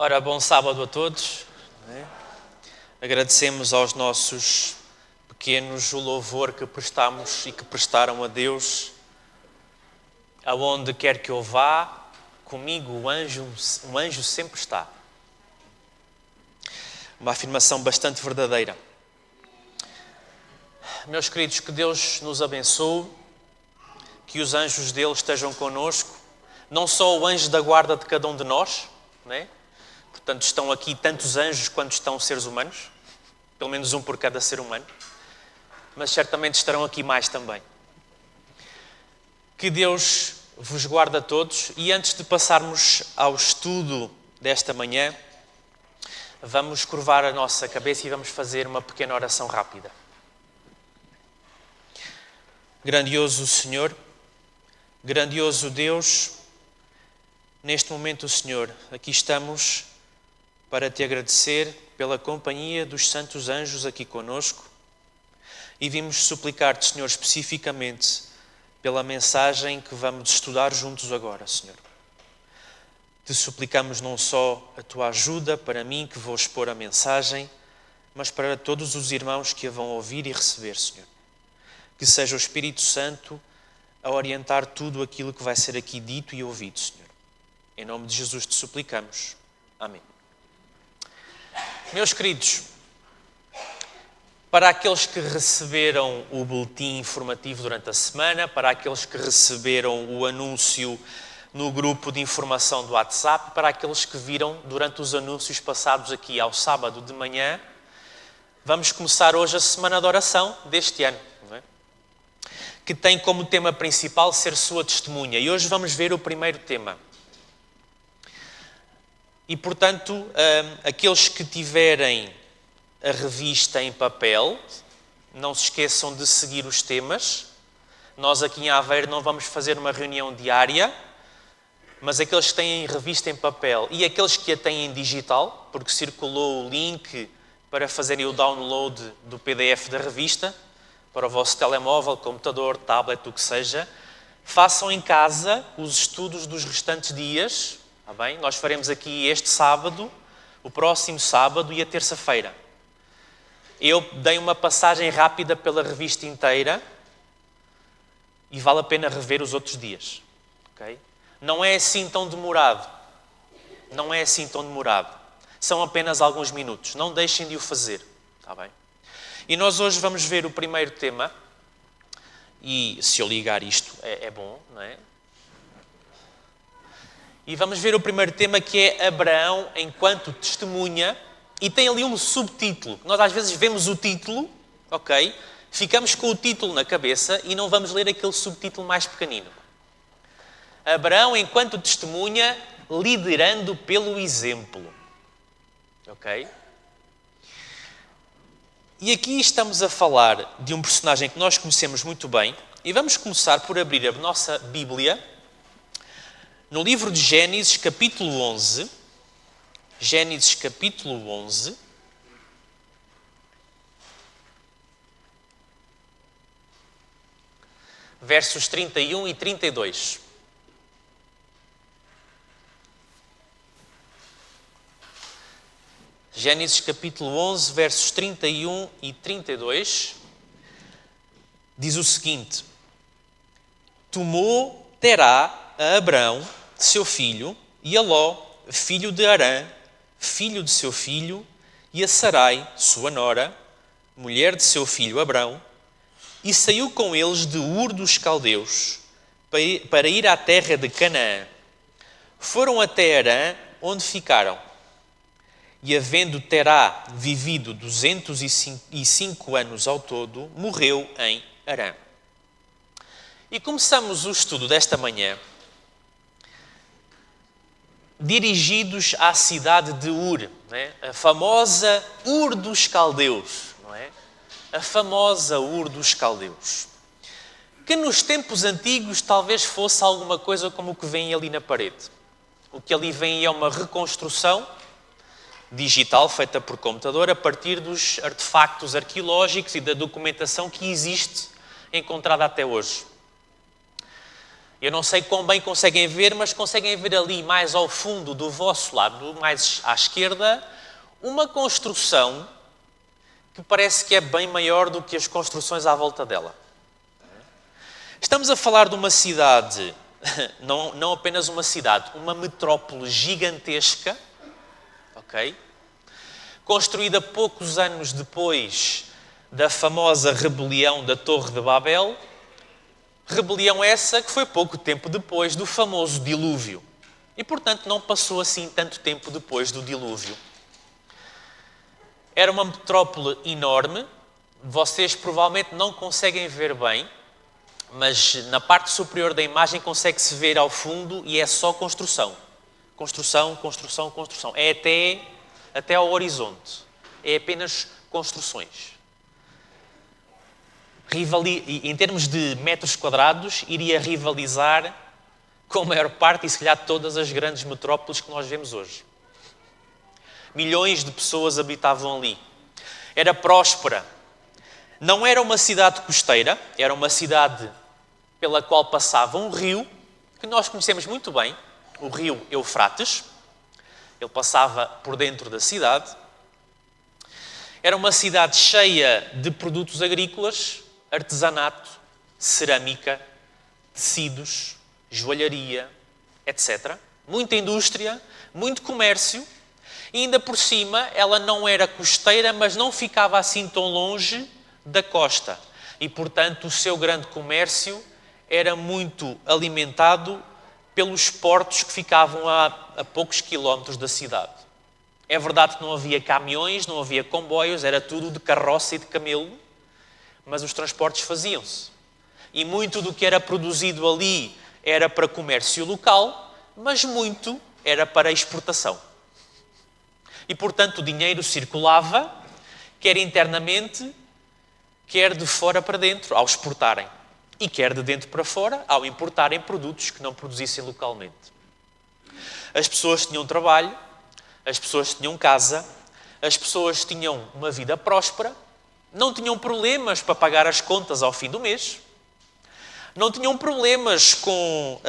Ora, bom sábado a todos. Agradecemos aos nossos pequenos o louvor que prestamos e que prestaram a Deus. Aonde quer que eu vá, comigo um anjo sempre está. Uma afirmação bastante verdadeira. Meus queridos, que Deus nos abençoe, que os anjos dele estejam connosco, não só o anjo da guarda de cada um de nós, né? Portanto, estão aqui tantos anjos quanto estão seres humanos, pelo menos um por cada ser humano, mas certamente estarão aqui mais também. Que Deus vos guarde a todos e antes de passarmos ao estudo desta manhã, vamos curvar a nossa cabeça e vamos fazer uma pequena oração rápida. Grandioso Senhor, grandioso Deus, neste momento, Senhor, aqui estamos para te agradecer pela companhia dos santos anjos aqui conosco e vimos suplicar-te, Senhor, especificamente pela mensagem que vamos estudar juntos agora, Senhor. Te suplicamos não só a tua ajuda para mim que vou expor a mensagem, mas para todos os irmãos que a vão ouvir e receber, Senhor. Que seja o Espírito Santo a orientar tudo aquilo que vai ser aqui dito e ouvido, Senhor. Em nome de Jesus te suplicamos. Amém. Meus queridos, para aqueles que receberam o boletim informativo durante a semana, para aqueles que receberam o anúncio no grupo de informação do WhatsApp, para aqueles que viram durante os anúncios passados aqui ao sábado de manhã, vamos começar hoje a semana de oração deste ano, não é? Que tem como tema principal ser sua testemunha. E hoje vamos ver o primeiro tema. E, portanto, aqueles que tiverem a revista em papel, não se esqueçam de seguir os temas. Nós aqui em Aveiro não vamos fazer uma reunião diária, mas aqueles que têm revista em papel e aqueles que a têm em digital, porque circulou o link para fazerem o download do PDF da revista, para o vosso telemóvel, computador, tablet, o que seja, façam em casa os estudos dos restantes dias. Está bem? Nós faremos aqui este sábado, o próximo sábado e a terça-feira. Eu dei uma passagem rápida pela revista inteira e vale a pena rever os outros dias. Okay? Não é assim tão demorado. Não é assim tão demorado. São apenas alguns minutos. Não deixem de o fazer. Está bem? E nós hoje vamos ver o primeiro tema. E se eu ligar isto é bom, não é? E vamos ver o primeiro tema, que é Abraão enquanto testemunha, e tem ali um subtítulo. Nós às vezes vemos o título, ok? Ficamos com o título na cabeça e não vamos ler aquele subtítulo mais pequenino. Abraão enquanto testemunha, liderando pelo exemplo. Ok? E aqui estamos a falar de um personagem que nós conhecemos muito bem, e vamos começar por abrir a nossa Bíblia no livro de Gênesis, capítulo 11, Gênesis, capítulo 11, versos 31 e 32. Gênesis, capítulo 11, versos 31 e 32, diz o seguinte: Tomou Terá a Abrão, seu filho, e a Ló, filho de Harã, filho de seu filho, e a Sarai, sua nora, mulher de seu filho Abrão, e saiu com eles de Ur dos Caldeus, para ir à terra de Canaã. Foram até Harã, onde ficaram. E havendo Terá vivido 205 anos ao todo, morreu em Harã. E começamos o estudo desta manhã dirigidos à cidade de Ur, não é? A famosa Ur dos Caldeus, não é? A famosa Ur dos Caldeus, que nos tempos antigos talvez fosse alguma coisa como o que vem ali na parede. O que ali vem é uma reconstrução digital feita por computador a partir dos artefactos arqueológicos e da documentação que existe encontrada até hoje. Eu não sei quão bem conseguem ver, mas conseguem ver ali, mais ao fundo do vosso lado, mais à esquerda, uma construção que parece que é bem maior do que as construções à volta dela. Estamos a falar de uma cidade, não apenas uma cidade, uma metrópole gigantesca, ok? Construída poucos anos depois da famosa rebelião da Torre de Babel, rebelião essa que foi pouco tempo depois do famoso dilúvio. E, portanto, não passou assim tanto tempo depois do dilúvio. Era uma metrópole enorme, vocês provavelmente não conseguem ver bem, mas na parte superior da imagem consegue-se ver ao fundo e é só construção. Construção, construção, construção. É até ao horizonte. É apenas construções. Em termos de metros quadrados, iria rivalizar com a maior parte e se calhar todas as grandes metrópoles que nós vemos hoje. Milhões de pessoas habitavam ali. Era próspera. Não era uma cidade costeira, era uma cidade pela qual passava um rio, que nós conhecemos muito bem, o rio Eufrates. Ele passava por dentro da cidade. Era uma cidade cheia de produtos agrícolas, artesanato, cerâmica, tecidos, joalharia, etc. Muita indústria, muito comércio. E ainda por cima, ela não era costeira, mas não ficava assim tão longe da costa. E, portanto, o seu grande comércio era muito alimentado pelos portos que ficavam a poucos quilómetros da cidade. É verdade que não havia caminhões, não havia comboios, era tudo de carroça e de camelo, mas os transportes faziam-se. E muito do que era produzido ali era para comércio local, mas muito era para exportação. E, portanto, o dinheiro circulava, quer internamente, quer de fora para dentro, ao exportarem. E quer de dentro para fora, ao importarem produtos que não produzissem localmente. As pessoas tinham trabalho, as pessoas tinham casa, as pessoas tinham uma vida próspera, não tinham problemas para pagar as contas ao fim do mês, não tinham problemas com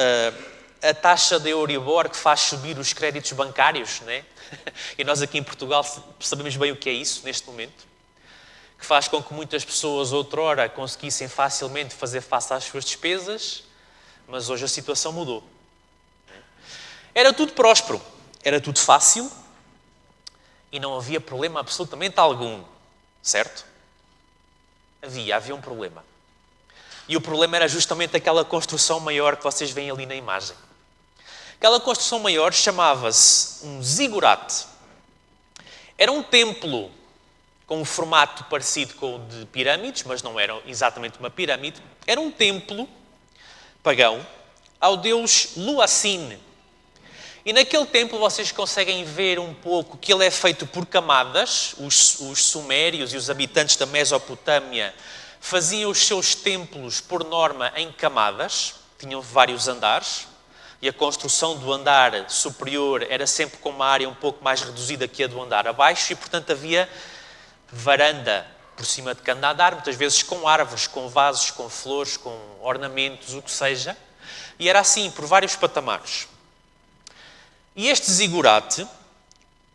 a taxa de Euribor que faz subir os créditos bancários, né? E nós aqui em Portugal sabemos bem o que é isso neste momento, que faz com que muitas pessoas outrora conseguissem facilmente fazer face às suas despesas, mas hoje a situação mudou. Era tudo próspero, era tudo fácil e não havia problema absolutamente algum, certo? Havia um problema. E o problema era justamente aquela construção maior que vocês veem ali na imagem. Aquela construção maior chamava-se um zigurate. Era um templo com um formato parecido com o de pirâmides, mas não era exatamente uma pirâmide. Era um templo pagão ao deus Luacine. E naquele templo vocês conseguem ver um pouco que ele é feito por camadas. Os sumérios e os habitantes da Mesopotâmia faziam os seus templos, por norma, em camadas. Tinham vários andares. E a construção do andar superior era sempre com uma área um pouco mais reduzida que a do andar abaixo. E, portanto, havia varanda por cima de cada andar, muitas vezes com árvores, com vasos, com flores, com ornamentos, o que seja. E era assim, por vários patamares. E este zigurate,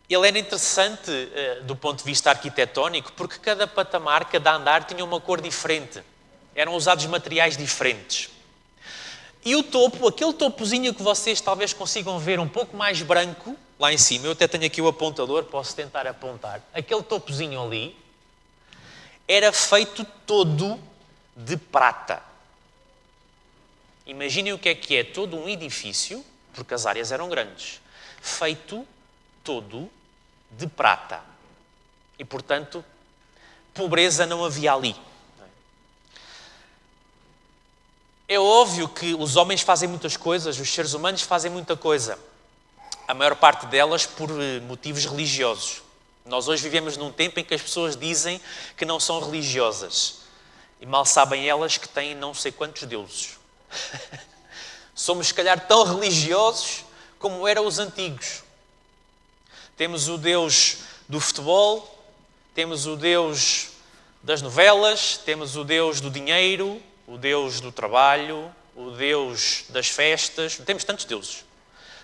ele era interessante do ponto de vista arquitetónico, porque cada patamar, cada andar tinha uma cor diferente. Eram usados materiais diferentes. E o topo, aquele topozinho que vocês talvez consigam ver um pouco mais branco, lá em cima, eu até tenho aqui o apontador, posso tentar apontar. Aquele topozinho ali era feito todo de prata. Imaginem o que é todo um edifício, porque as áreas eram grandes, feito todo de prata. E, portanto, pobreza não havia ali. É óbvio que os homens fazem muitas coisas, os seres humanos fazem muita coisa. A maior parte delas por motivos religiosos. Nós hoje vivemos num tempo em que as pessoas dizem que não são religiosas. E mal sabem elas que têm não sei quantos deuses. Somos, se calhar, tão religiosos como eram os antigos. Temos o Deus do futebol, temos o Deus das novelas, temos o Deus do dinheiro, o Deus do trabalho, o Deus das festas. Temos tantos deuses.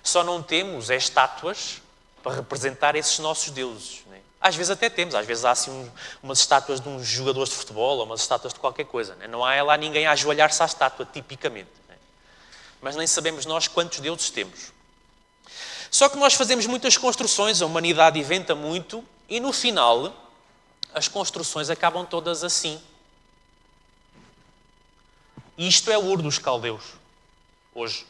Só não temos estátuas para representar esses nossos deuses. Né? Às vezes até temos. Às vezes há assim umas estátuas de uns jogadores de futebol ou umas estátuas de qualquer coisa. Né? Não há lá ninguém a ajoelhar-se à estátua, tipicamente. Né? Mas nem sabemos nós quantos deuses temos. Só que nós fazemos muitas construções, a humanidade inventa muito e no final as construções acabam todas assim. E isto é o Ur dos Caldeus, hoje.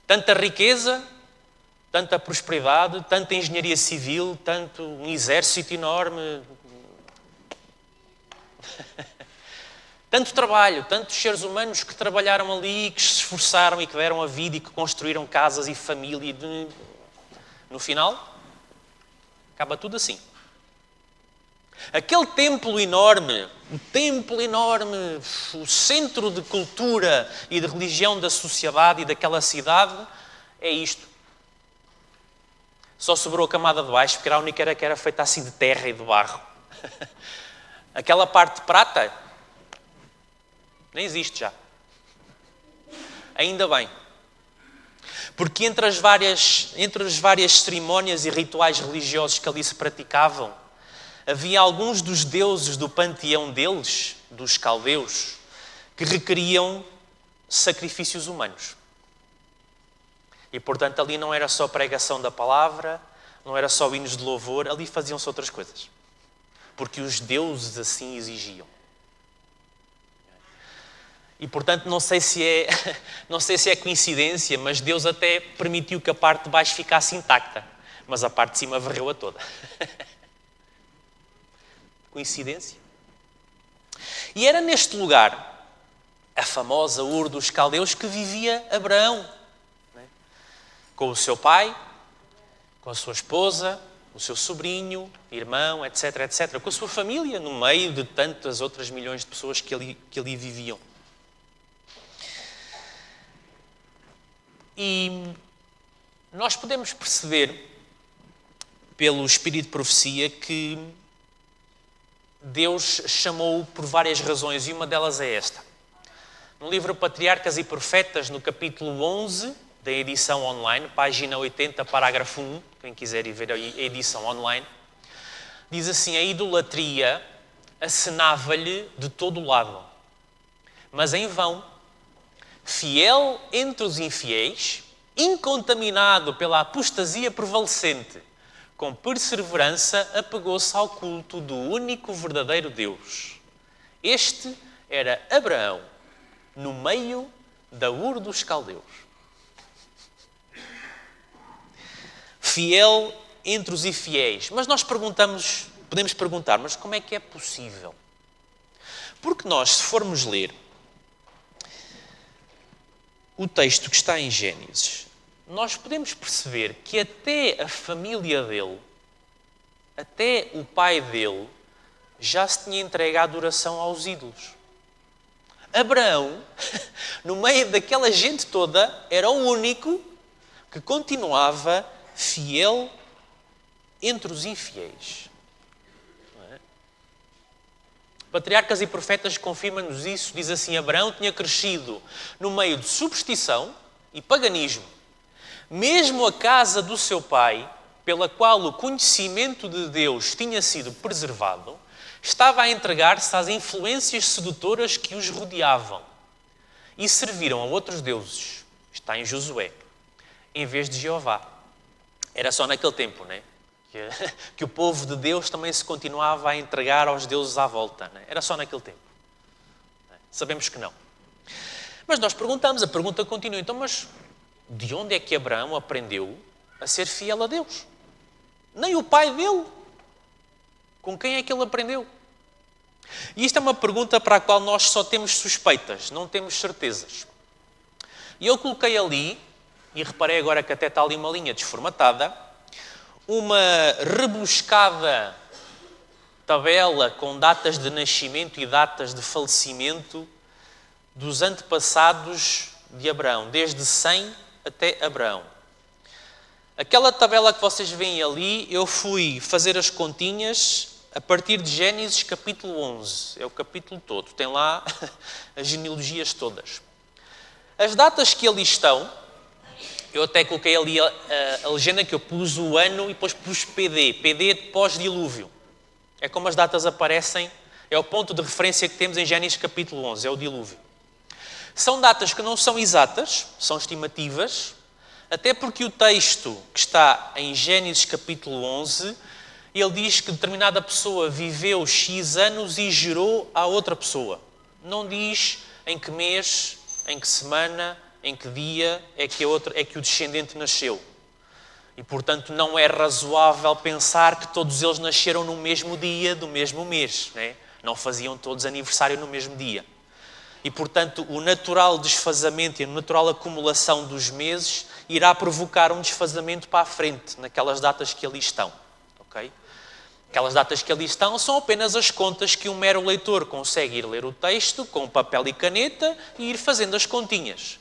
Tanta riqueza, tanta prosperidade, tanta engenharia civil, tanto um exército enorme, tanto trabalho, tantos seres humanos que trabalharam ali, que se esforçaram e que deram a vida e que construíram casas e família. No final, acaba tudo assim. Aquele templo enorme, o centro de cultura e de religião da sociedade e daquela cidade, é isto. Só sobrou a camada de baixo, porque era a única que era feita assim de terra e de barro. Aquela parte de prata, nem existe já. Ainda bem. Porque entre as várias cerimónias e rituais religiosos que ali se praticavam, havia alguns dos deuses do panteão deles, dos caldeus, que requeriam sacrifícios humanos. E, portanto, ali não era só pregação da palavra, não era só hinos de louvor, ali faziam-se outras coisas. Porque os deuses assim exigiam. E, portanto, não sei se é coincidência, mas Deus até permitiu que a parte de baixo ficasse intacta, mas a parte de cima varreu-a toda. Coincidência? E era neste lugar, a famosa Ur dos Caldeus, que vivia Abraão, né? Com o seu pai, com a sua esposa, o seu sobrinho, irmão, etc, etc, com a sua família, no meio de tantas outras milhões de pessoas que ali viviam. E nós podemos perceber, pelo Espírito de Profecia, que Deus chamou-o por várias razões, e uma delas é esta. No livro Patriarcas e Profetas, no capítulo 11, da edição online, página 80, parágrafo 1, quem quiser ir ver a edição online, diz assim: a idolatria acenava-lhe de todo o lado, mas em vão. Fiel entre os infiéis, incontaminado pela apostasia prevalecente, com perseverança apegou-se ao culto do único verdadeiro Deus. Este era Abraão, no meio da Ur dos Caldeus. Fiel entre os infiéis. Mas nós podemos perguntar, mas como é que é possível? Porque nós, se formos ler o texto que está em Gênesis, nós podemos perceber que até a família dele, até o pai dele, já se tinha entregue à adoração aos ídolos. Abraão, no meio daquela gente toda, era o único que continuava fiel entre os infiéis. Não é? Patriarcas e Profetas confirmam-nos isso. Diz assim: Abraão tinha crescido no meio de superstição e paganismo. Mesmo a casa do seu pai, pela qual o conhecimento de Deus tinha sido preservado, estava a entregar-se às influências sedutoras que os rodeavam e serviram a outros deuses. Está em Josué, em vez de Jeová. Era só naquele tempo, né? Que o povo de Deus também se continuava a entregar aos deuses à volta. Né? Era só naquele tempo. Sabemos que não. Mas nós perguntamos, a pergunta continua. Então, mas de onde é que Abraão aprendeu a ser fiel a Deus? Nem o pai dele. Com quem é que ele aprendeu? E isto é uma pergunta para a qual nós só temos suspeitas, não temos certezas. E eu coloquei ali, e reparei agora que até está ali uma linha desformatada, uma rebuscada tabela com datas de nascimento e datas de falecimento dos antepassados de Abraão, desde Sem até Abraão. Aquela tabela que vocês veem ali, eu fui fazer as continhas a partir de Gênesis capítulo 11. É o capítulo todo. Tem lá as genealogias todas. As datas que ali estão, eu até coloquei ali a legenda que eu pus o ano e depois pus PD. PD de pós-dilúvio. É como as datas aparecem, é o ponto de referência que temos em Gênesis capítulo 11, é o dilúvio. São datas que não são exatas, são estimativas, até porque o texto que está em Gênesis capítulo 11, ele diz que determinada pessoa viveu X anos e gerou a outra pessoa. Não diz em que mês, em que semana, em que dia é que o descendente nasceu. E, portanto, não é razoável pensar que todos eles nasceram no mesmo dia do mesmo mês. Né? Não faziam todos aniversário no mesmo dia. E, portanto, o natural desfazamento e a natural acumulação dos meses irá provocar um desfazamento para a frente, naquelas datas que ali estão. Okay? Aquelas datas que ali estão são apenas as contas que um mero leitor consegue ir ler o texto com papel e caneta e ir fazendo as continhas.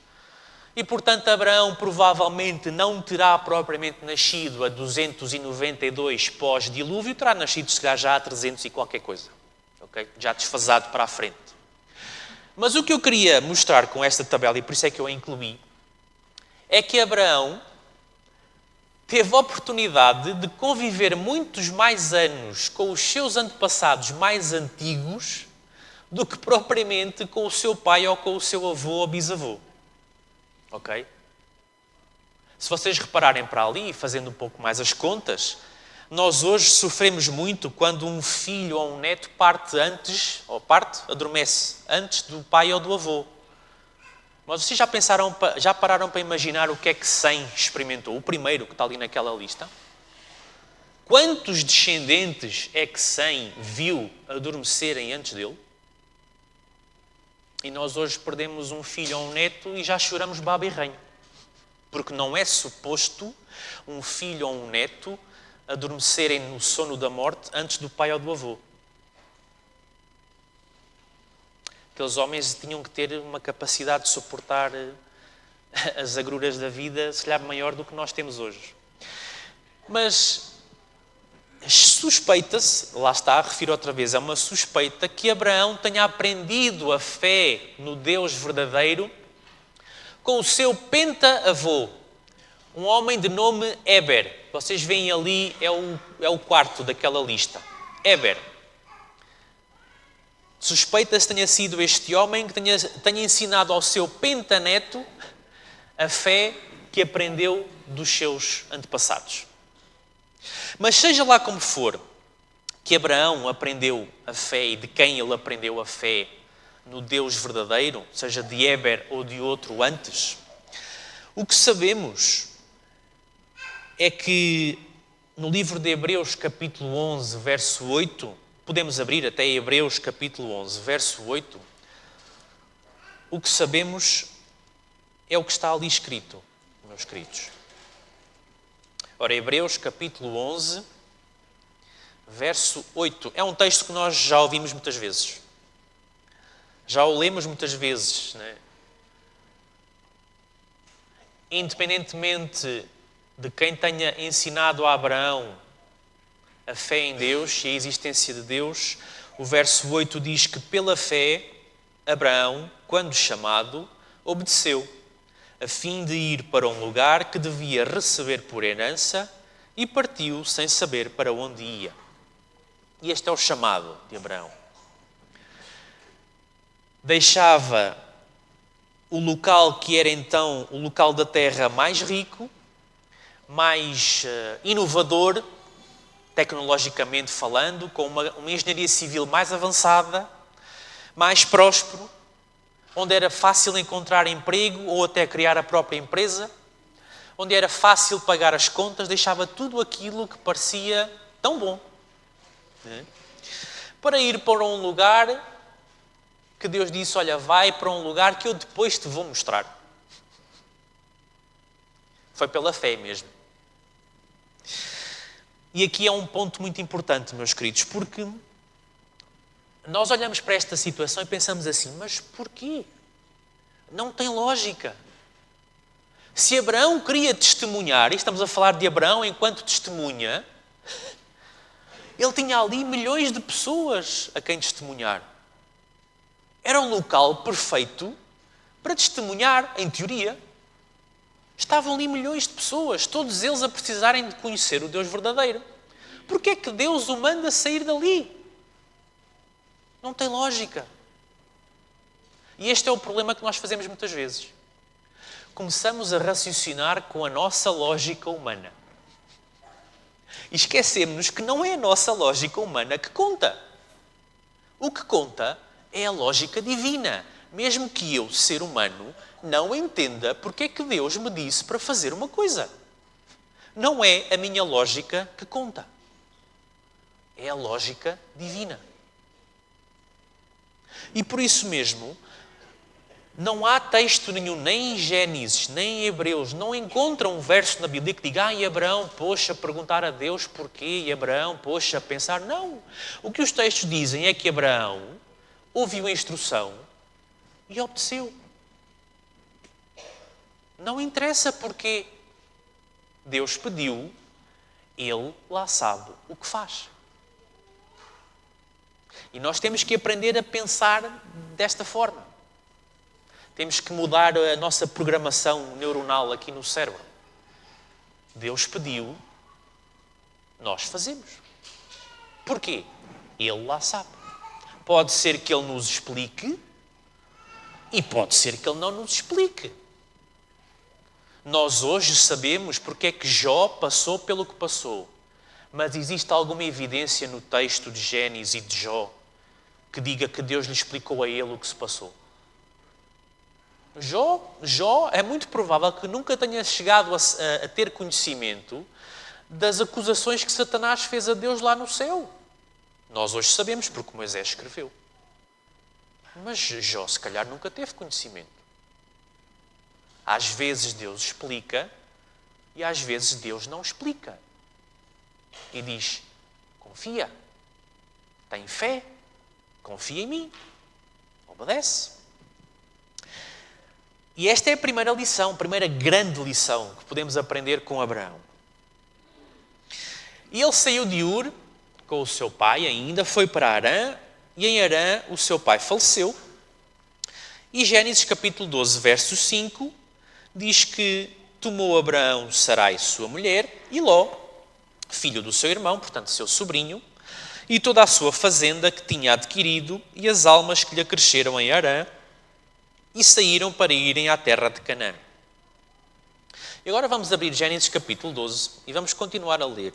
E, portanto, Abraão provavelmente não terá propriamente nascido a 292 pós-dilúvio, terá nascido, se calhar, já a 300 e qualquer coisa. Okay? Já desfasado para a frente. Mas o que eu queria mostrar com esta tabela, e por isso é que eu a incluí, é que Abraão teve a oportunidade de conviver muitos mais anos com os seus antepassados mais antigos do que propriamente com o seu pai ou com o seu avô ou bisavô. Ok? Se vocês repararem para ali, fazendo um pouco mais as contas, nós hoje sofremos muito quando um filho ou um neto adormece antes do pai ou do avô. Mas vocês já pararam para imaginar o que é que Sem experimentou? O primeiro que está ali naquela lista? Quantos descendentes é que Sem viu adormecerem antes dele? E nós hoje perdemos um filho ou um neto e já choramos baba e ranho. Porque não é suposto um filho ou um neto adormecerem no sono da morte antes do pai ou do avô. Aqueles homens tinham que ter uma capacidade de suportar as agruras da vida, se calhar maior do que nós temos hoje. Mas suspeita-se, lá está, refiro outra vez, é uma suspeita que Abraão tenha aprendido a fé no Deus verdadeiro com o seu penta-avô, um homem de nome Éber. Vocês veem ali, é o quarto daquela lista. Éber. Suspeita-se que tenha sido este homem que tenha ensinado ao seu pentaneto a fé que aprendeu dos seus antepassados. Mas seja lá como for que Abraão aprendeu a fé e de quem ele aprendeu a fé no Deus verdadeiro, seja de Éber ou de outro antes, o que sabemos é que no livro de Hebreus, capítulo 11, verso 8, podemos abrir até Hebreus, capítulo 11, verso 8, o que sabemos é o que está ali escrito, meus queridos. Ora, Hebreus, capítulo 11, verso 8, é um texto que nós já ouvimos muitas vezes. Já o lemos muitas vezes, né? Independentemente de quem tenha ensinado a Abraão a fé em Deus e a existência de Deus, o verso 8 diz que pela fé, Abraão, quando chamado, obedeceu, a fim de ir para um lugar que devia receber por herança e partiu sem saber para onde ia. E este é o chamado de Abraão. Deixava o local que era então o local da terra mais rico, mais inovador, tecnologicamente falando, com uma engenharia civil mais avançada, mais próspero, onde era fácil encontrar emprego ou até criar a própria empresa, onde era fácil pagar as contas, deixava tudo aquilo que parecia tão bom, né? Para ir para um lugar que Deus disse, olha, vai para um lugar que eu depois te vou mostrar. Foi pela fé mesmo. E aqui é um ponto muito importante, meus queridos, porque nós olhamos para esta situação e pensamos assim, mas porquê? Não tem lógica. Se Abraão queria testemunhar, e estamos a falar de Abraão enquanto testemunha, Ele tinha ali milhões de pessoas a quem testemunhar. Era um local perfeito para testemunhar, em teoria. Estavam ali milhões de pessoas, todos eles a precisarem de conhecer o Deus verdadeiro. Porquê é que Deus o manda sair dali? Não tem lógica. E este é o problema que nós fazemos muitas vezes. Começamos a raciocinar com a nossa lógica humana. E esquecemos-nos que não é a nossa lógica humana que conta. O que conta é a lógica divina. Mesmo que eu, ser humano, não entenda porque é que Deus me disse para fazer uma coisa. Não é a minha lógica que conta. É a lógica divina. E por isso mesmo, não há texto nenhum, nem em Gênesis, nem em Hebreus, não encontram um verso na Bíblia que diga, e Abraão, poxa, perguntar a Deus porquê, e Abraão, poxa, pensar. Não. O que os textos dizem é que Abraão ouviu a instrução e obedeceu. Não interessa porquê. Deus pediu, ele lá sabe o que faz. E nós temos que aprender a pensar desta forma. Temos que mudar a nossa programação neuronal aqui no cérebro. Deus pediu, nós fazemos. Porquê? Ele lá sabe. Pode ser que Ele nos explique e pode ser que Ele não nos explique. Nós hoje sabemos porque é que Jó passou pelo que passou. Mas existe alguma evidência no texto de Gênesis e de Jó que diga que Deus lhe explicou a ele o que se passou? Jó é muito provável que nunca tenha chegado a ter conhecimento das acusações que Satanás fez a Deus lá no céu. Nós hoje sabemos porque Moisés escreveu. Mas Jó, se calhar, nunca teve conhecimento. Às vezes Deus explica e às vezes Deus não explica. E diz, confia, tem fé, confia em mim, obedece. E esta é a primeira lição, a primeira grande lição que podemos aprender com Abraão. E ele saiu de Ur com o seu pai ainda, foi para Harã, e em Harã o seu pai faleceu. E Gênesis capítulo 12, verso 5, diz que tomou Abraão Sarai, sua mulher, e Ló, filho do seu irmão, portanto seu sobrinho, e toda a sua fazenda que tinha adquirido, e as almas que lhe acresceram em Harã, e saíram para irem à terra de Canaã. E agora vamos abrir Gênesis capítulo 12 e vamos continuar a ler.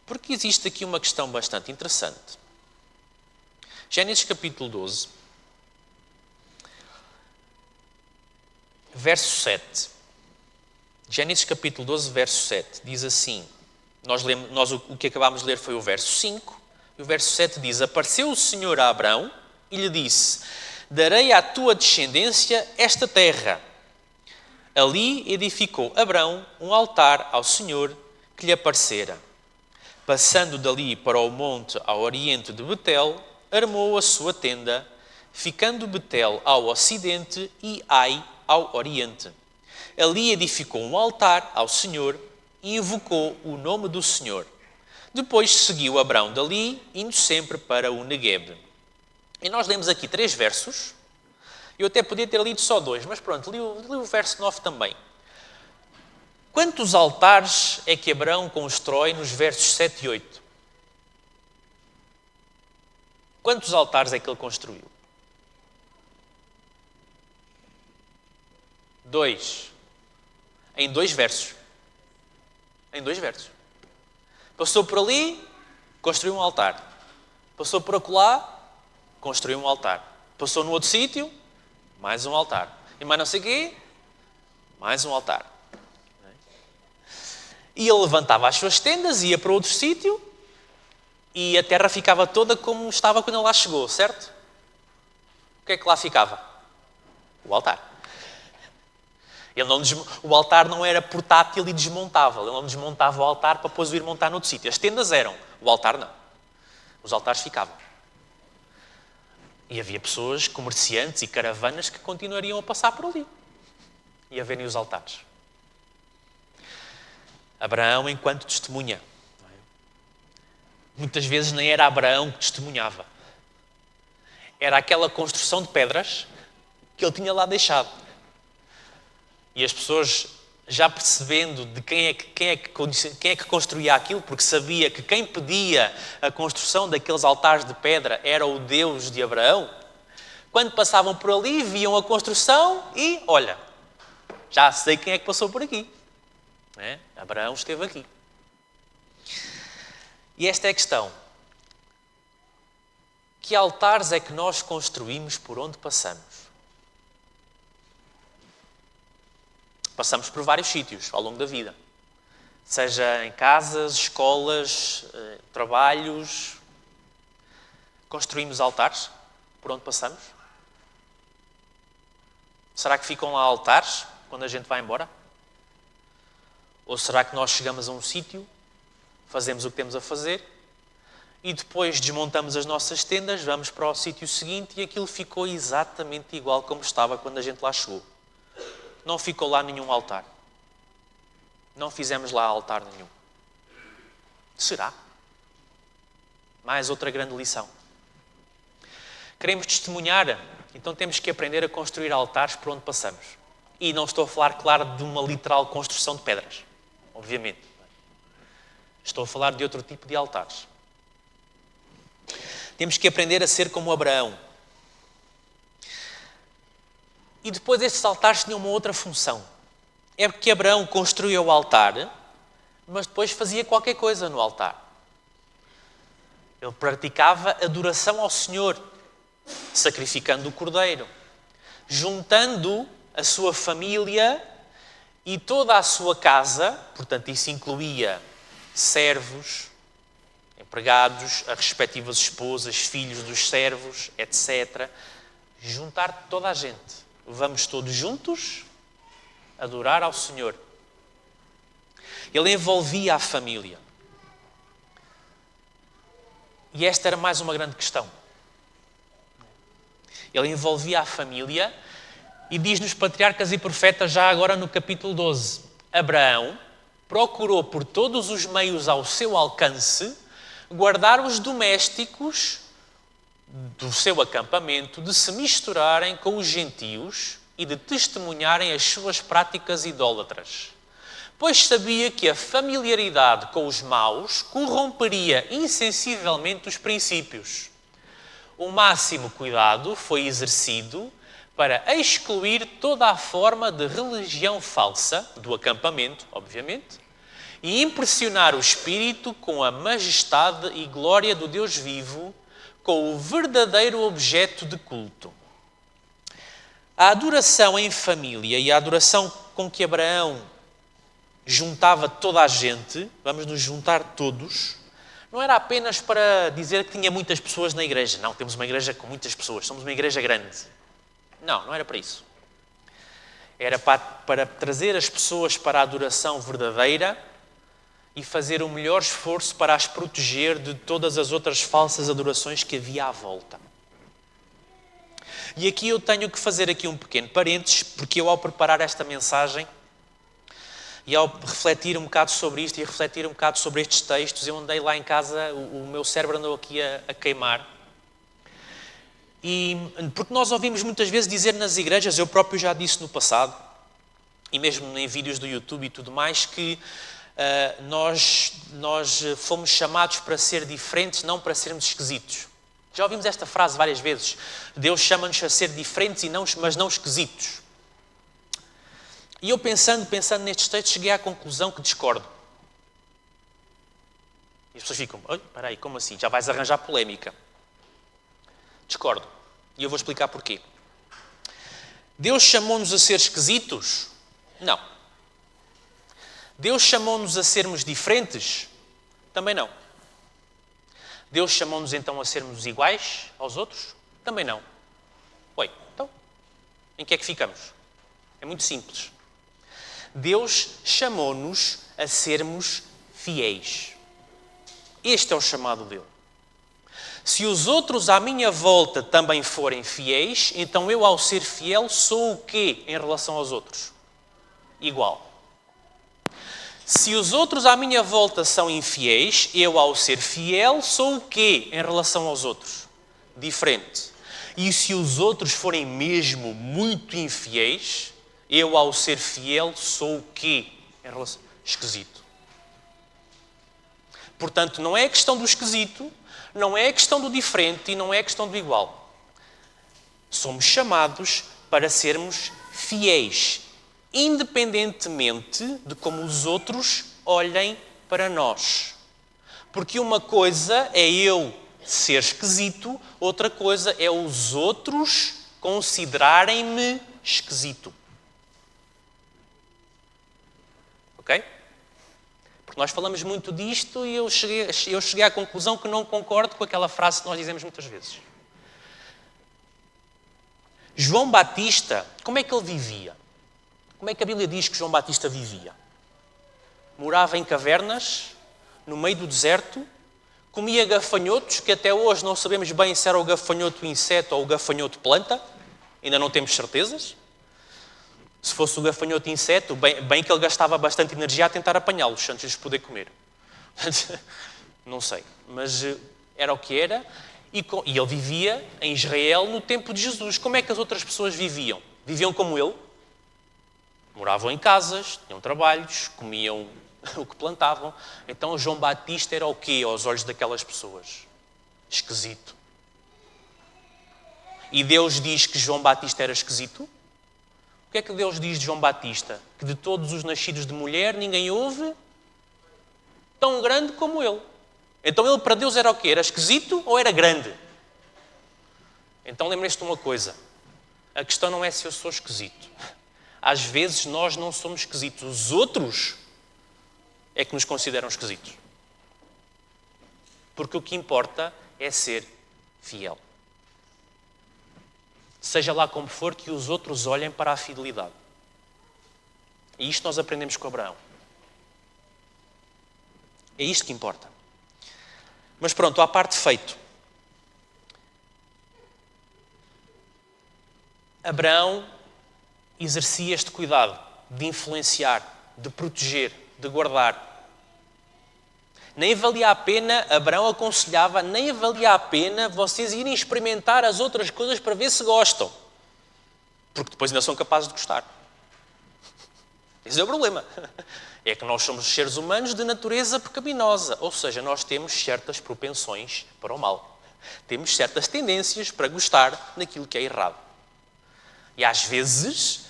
Porque existe aqui uma questão bastante interessante. Gênesis capítulo 12, verso 7. Gênesis capítulo 12, verso 7, diz assim, o que acabámos de ler foi o verso 5, e o verso 7 diz, apareceu o Senhor a Abraão e lhe disse, darei à tua descendência esta terra. Ali edificou Abraão um altar ao Senhor que lhe aparecera. Passando dali para o monte ao oriente de Betel, armou a sua tenda, ficando Betel ao ocidente e Ai ao oriente. Ali edificou um altar ao Senhor e invocou o nome do Senhor. Depois seguiu Abraão dali, indo sempre para o Negueb. E nós lemos aqui 3 versos. Eu até podia ter lido só 2, mas pronto, li o verso 9 também. Quantos altares é que Abraão constrói nos versos 7 e 8? Quantos altares é que ele construiu? 2. Em 2 versos. Em 2 versos. Passou por ali, construiu um altar. Passou por acolá, construiu um altar. Passou no outro sítio, mais um altar. E mais não sei o quê, mais um altar. E ele levantava as suas tendas, ia para outro sítio e a terra ficava toda como estava quando ele lá chegou, certo? O que é que lá ficava? O altar. O altar não era portátil e desmontável. Ele não desmontava o altar para depois o ir montar noutro sítio. As tendas eram, o altar não. Os altares ficavam. E havia pessoas, comerciantes e caravanas que continuariam a passar por ali e a verem os altares. Abraão enquanto testemunha. Muitas vezes nem era Abraão que testemunhava. Era aquela construção de pedras que ele tinha lá deixado. E as pessoas, já percebendo de quem é que construía aquilo, porque sabia que quem pedia a construção daqueles altares de pedra era o Deus de Abraão, quando passavam por ali, viam a construção e, olha, já sei quem é que passou por aqui. Abraão esteve aqui. E esta é a questão. Que altares é que nós construímos por onde passamos? Passamos por vários sítios ao longo da vida. Seja em casas, escolas, trabalhos. Construímos altares por onde passamos? Será que ficam lá altares quando a gente vai embora? Ou será que nós chegamos a um sítio, fazemos o que temos a fazer e depois desmontamos as nossas tendas, vamos para o sítio seguinte e aquilo ficou exatamente igual como estava quando a gente lá chegou? Não ficou lá nenhum altar. Não fizemos lá altar nenhum. Será? Mais outra grande lição. Queremos testemunhar, então temos que aprender a construir altares por onde passamos. E não estou a falar, claro, de uma literal construção de pedras. Obviamente. Estou a falar de outro tipo de altares. Temos que aprender a ser como Abraão. E depois estes altares tinham uma outra função. É porque Abraão construiu o altar, mas depois fazia qualquer coisa no altar. Ele praticava adoração ao Senhor, sacrificando o cordeiro, juntando a sua família e toda a sua casa, portanto isso incluía servos, empregados, as respectivas esposas, filhos dos servos, etc. Juntar toda a gente. Vamos todos juntos adorar ao Senhor. Ele envolvia a família. E esta era mais uma grande questão. Ele envolvia a família e diz nos Patriarcas e Profetas, já agora no capítulo 12, Abraão procurou por todos os meios ao seu alcance guardar os domésticos do seu acampamento de se misturarem com os gentios e de testemunharem as suas práticas idólatras, pois sabia que a familiaridade com os maus corromperia insensivelmente os princípios. O máximo cuidado foi exercido para excluir toda a forma de religião falsa do acampamento, obviamente, e impressionar o espírito com a majestade e glória do Deus vivo, com o verdadeiro objeto de culto. A adoração em família e a adoração com que Abraão juntava toda a gente, vamos nos juntar todos, não era apenas para dizer que tinha muitas pessoas na igreja. Não, temos uma igreja com muitas pessoas, somos uma igreja grande. Não era para isso. Era para trazer as pessoas para a adoração verdadeira e fazer o melhor esforço para as proteger de todas as outras falsas adorações que havia à volta. E aqui eu tenho que fazer aqui um pequeno parênteses, porque eu, ao preparar esta mensagem e ao refletir um bocado sobre isto e refletir um bocado sobre estes textos, eu andei lá em casa, o meu cérebro andou aqui a queimar. E porque nós ouvimos muitas vezes dizer nas igrejas, eu próprio já disse no passado, e mesmo em vídeos do YouTube e tudo mais, que nós fomos chamados para ser diferentes, não para sermos esquisitos. Já ouvimos esta frase várias vezes. Deus chama-nos a ser diferentes, mas não esquisitos. E eu pensando nestes textos, cheguei à conclusão que discordo. E as pessoas ficam, espera aí, como assim? Já vais arranjar polémica. Discordo. E eu vou explicar porquê. Deus chamou-nos a ser esquisitos? Não. Deus chamou-nos a sermos diferentes? Também não. Deus chamou-nos então a sermos iguais aos outros? Também não. Então, em que é que ficamos? É muito simples. Deus chamou-nos a sermos fiéis. Este é o chamado dele. Se os outros à minha volta também forem fiéis, então eu, ao ser fiel, sou o quê em relação aos outros? Igual. Se os outros à minha volta são infiéis, eu, ao ser fiel, sou o quê em relação aos outros? Diferente. E se os outros forem mesmo muito infiéis, eu, ao ser fiel, sou o quê em relação... Esquisito. Portanto, não é a questão do esquisito, não é a questão do diferente e não é a questão do igual. Somos chamados para sermos fiéis, independentemente de como os outros olhem para nós. Porque uma coisa é eu ser esquisito, outra coisa é os outros considerarem-me esquisito. Ok? Porque nós falamos muito disto e eu cheguei à conclusão que não concordo com aquela frase que nós dizemos muitas vezes. João Batista, como é que ele vivia? Como é que a Bíblia diz que João Batista vivia? Morava em cavernas, no meio do deserto, comia gafanhotos, que até hoje não sabemos bem se era o gafanhoto inseto ou o gafanhoto planta, ainda não temos certezas. Se fosse o gafanhoto inseto, bem que ele gastava bastante energia a tentar apanhá-los antes de os poder comer. Não sei, mas era o que era. E ele vivia em Israel no tempo de Jesus. Como é que as outras pessoas viviam? Viviam como ele? Moravam em casas, tinham trabalhos, comiam o que plantavam. Então João Batista era o quê aos olhos daquelas pessoas? Esquisito. E Deus diz que João Batista era esquisito? O que é que Deus diz de João Batista? Que de todos os nascidos de mulher ninguém houve tão grande como ele. Então ele para Deus era o quê? Era esquisito ou era grande? Então lembrem-se de uma coisa. A questão não é se eu sou esquisito. Às vezes nós não somos esquisitos. Os outros é que nos consideram esquisitos. Porque o que importa é ser fiel. Seja lá como for, que os outros olhem para a fidelidade. E isto nós aprendemos com Abraão. É isto que importa. Mas pronto, à parte feito. Abraão exercia este cuidado de influenciar, de proteger, de guardar. Nem valia a pena, Abraão aconselhava, nem valia a pena vocês irem experimentar as outras coisas para ver se gostam. Porque depois ainda são capazes de gostar. Esse é o problema. É que nós somos seres humanos de natureza pecaminosa. Ou seja, nós temos certas propensões para o mal. Temos certas tendências para gostar daquilo que é errado. E às vezes,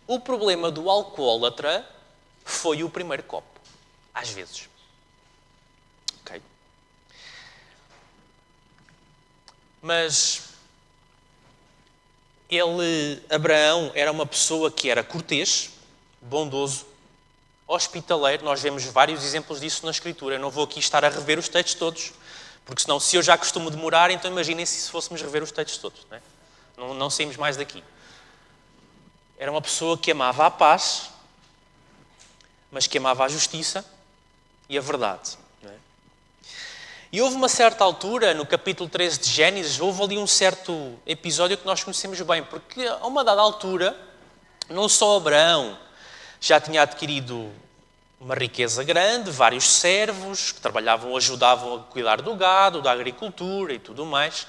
o problema do alcoólatra foi o primeiro copo. Às vezes. Ok? Mas Abraão, era uma pessoa que era cortês, bondoso, hospitaleiro. Nós vemos vários exemplos disso na Escritura. Eu não vou aqui estar a rever os textos todos, porque senão, se eu já costumo demorar, então imaginem se fôssemos rever os textos todos. Não é? Não saímos mais daqui. Era uma pessoa que amava a paz, mas que amava a justiça e a verdade. Não é? E houve uma certa altura, no capítulo 13 de Gênesis, houve ali um certo episódio que nós conhecemos bem, porque a uma dada altura, não só Abraão já tinha adquirido uma riqueza grande, vários servos que trabalhavam, ajudavam a cuidar do gado, da agricultura e tudo mais.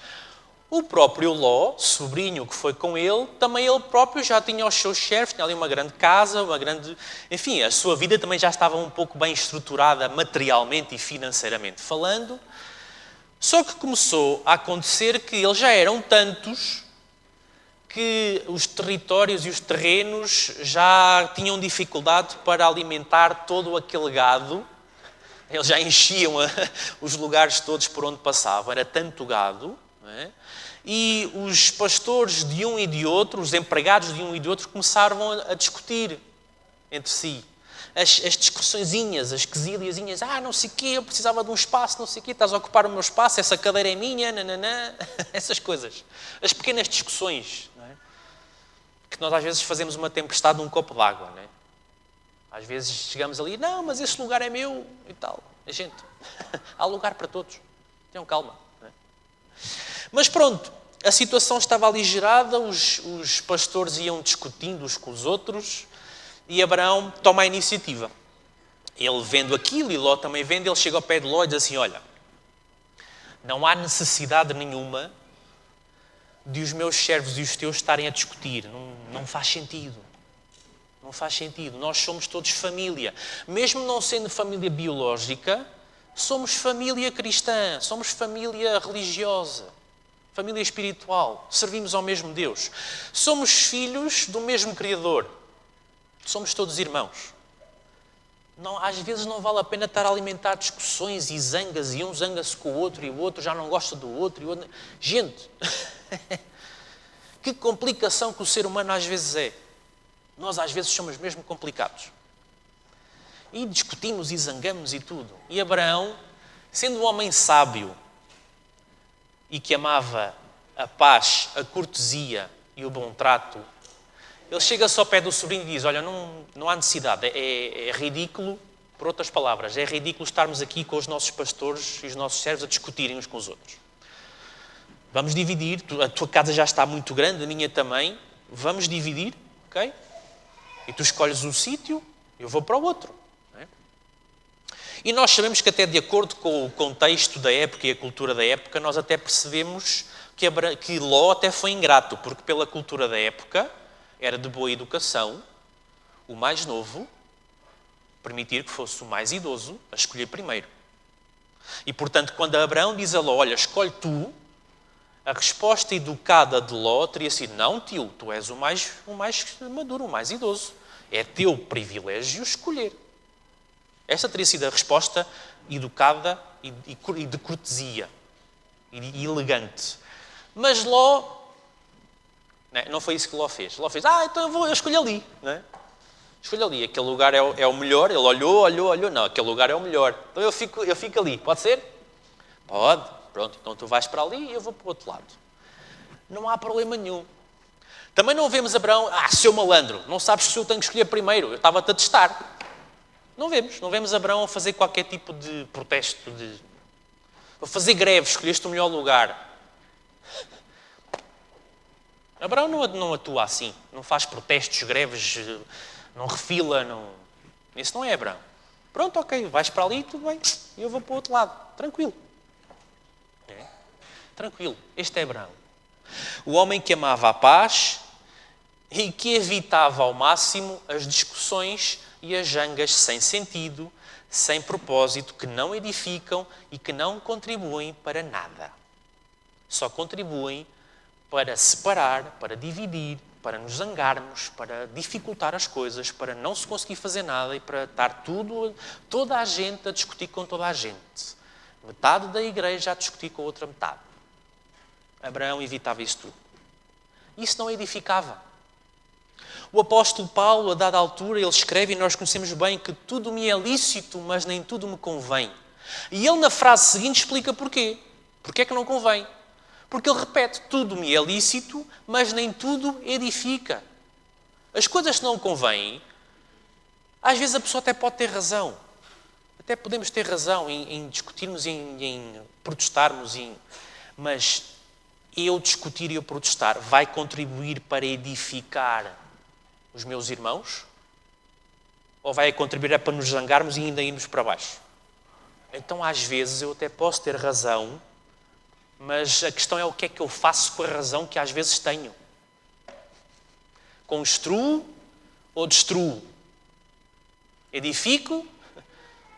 O próprio Ló, sobrinho que foi com ele, também ele próprio já tinha os seus servos, tinha ali uma grande casa, Enfim, a sua vida também já estava um pouco bem estruturada materialmente e financeiramente falando. Só que começou a acontecer que eles já eram tantos que os territórios e os terrenos já tinham dificuldade para alimentar todo aquele gado. Eles já enchiam os lugares todos por onde passavam, era tanto gado, não é? E os pastores de um e de outro, os empregados de um e de outro, começaram a discutir entre si. As discussõezinhas, as quesilhazinhas, não sei o quê, eu precisava de um espaço, não sei o quê, estás a ocupar o meu espaço, essa cadeira é minha, nananã, essas coisas. As pequenas discussões, não é? Que nós às vezes fazemos uma tempestade num copo d'água, não é? Às vezes chegamos ali, não, mas esse lugar é meu e tal. Gente, há lugar para todos, tenham calma. Não é? Mas pronto, a situação estava aligerada, os pastores iam discutindo uns com os outros E Abraão toma a iniciativa. Ele vendo aquilo e Ló também vendo, ele chega ao pé de Ló e diz assim, olha, não há necessidade nenhuma de os meus servos e os teus estarem a discutir. Não faz sentido. Não faz sentido. Nós somos todos família. Mesmo não sendo família biológica, somos família cristã, somos família religiosa, família espiritual. Servimos ao mesmo Deus. Somos filhos do mesmo Criador. Somos todos irmãos. Não, às vezes não vale a pena estar a alimentar discussões e zangas, e um zanga-se com o outro, e o outro já não gosta do outro. E o outro... Gente, que complicação que o ser humano às vezes é. Nós às vezes somos mesmo complicados. E discutimos e zangamos e tudo. E Abraão, sendo um homem sábio e que amava a paz, a cortesia e o bom trato, ele chega-se ao pé do sobrinho e diz, olha, não há necessidade, é ridículo, por outras palavras, é ridículo estarmos aqui com os nossos pastores e os nossos servos a discutirem uns com os outros. Vamos dividir, a tua casa já está muito grande, a minha também, vamos dividir, ok? E tu escolhes um sítio, eu vou para o outro. Não é? E nós sabemos que até de acordo com o contexto da época e a cultura da época, nós até percebemos que Ló até foi ingrato, porque pela cultura da época era de boa educação o mais novo permitir que fosse o mais idoso a escolher primeiro. E portanto, quando Abraão diz a Ló, olha, escolhe tu, a resposta educada de Ló teria sido, não tio, tu és o mais maduro, o mais idoso. É teu privilégio escolher. Esta teria sido a resposta educada e de cortesia e elegante. Mas Ló, não foi isso que Ló fez. Ló fez, então eu escolho ali. Escolho ali, aquele lugar é o melhor. Ele olhou, não, aquele lugar é o melhor. Então eu fico ali, pode ser? Pode. Pronto, então tu vais para ali e eu vou para o outro lado. Não há problema nenhum. Também não vemos Abraão, seu malandro, não sabes se eu tenho que escolher primeiro, eu estava-te a testar. Não vemos Abraão a fazer qualquer tipo de protesto, a fazer greve, escolheste o melhor lugar. Abraão não atua assim, não faz protestos, greves, não refila, Esse não é Abraão. Pronto, ok, vais para ali, tudo bem, e eu vou para o outro lado, tranquilo. Tranquilo, este é Abraão. O homem que amava a paz e que evitava ao máximo as discussões e as zangas sem sentido, sem propósito, que não edificam e que não contribuem para nada. Só contribuem para separar, para dividir, para nos zangarmos, para dificultar as coisas, para não se conseguir fazer nada e para estar toda a gente a discutir com toda a gente. Metade da igreja a discutir com a outra metade. Abraão evitava isso tudo. Isso não edificava. O apóstolo Paulo, a dada altura, ele escreve, e nós conhecemos bem, que tudo me é lícito, mas nem tudo me convém. E ele na frase seguinte explica porquê. Porquê é que não convém? Porque ele repete, tudo me é lícito, mas nem tudo edifica. As coisas que não convêm, às vezes a pessoa até pode ter razão. Até podemos ter razão em discutirmos, em protestarmos, mas eu discutir e eu protestar vai contribuir para edificar os meus irmãos? Ou vai contribuir para nos zangarmos e ainda irmos para baixo? Então, às vezes, eu até posso ter razão, mas a questão é o que é que eu faço com a razão que às vezes tenho. Construo ou destruo? Edifico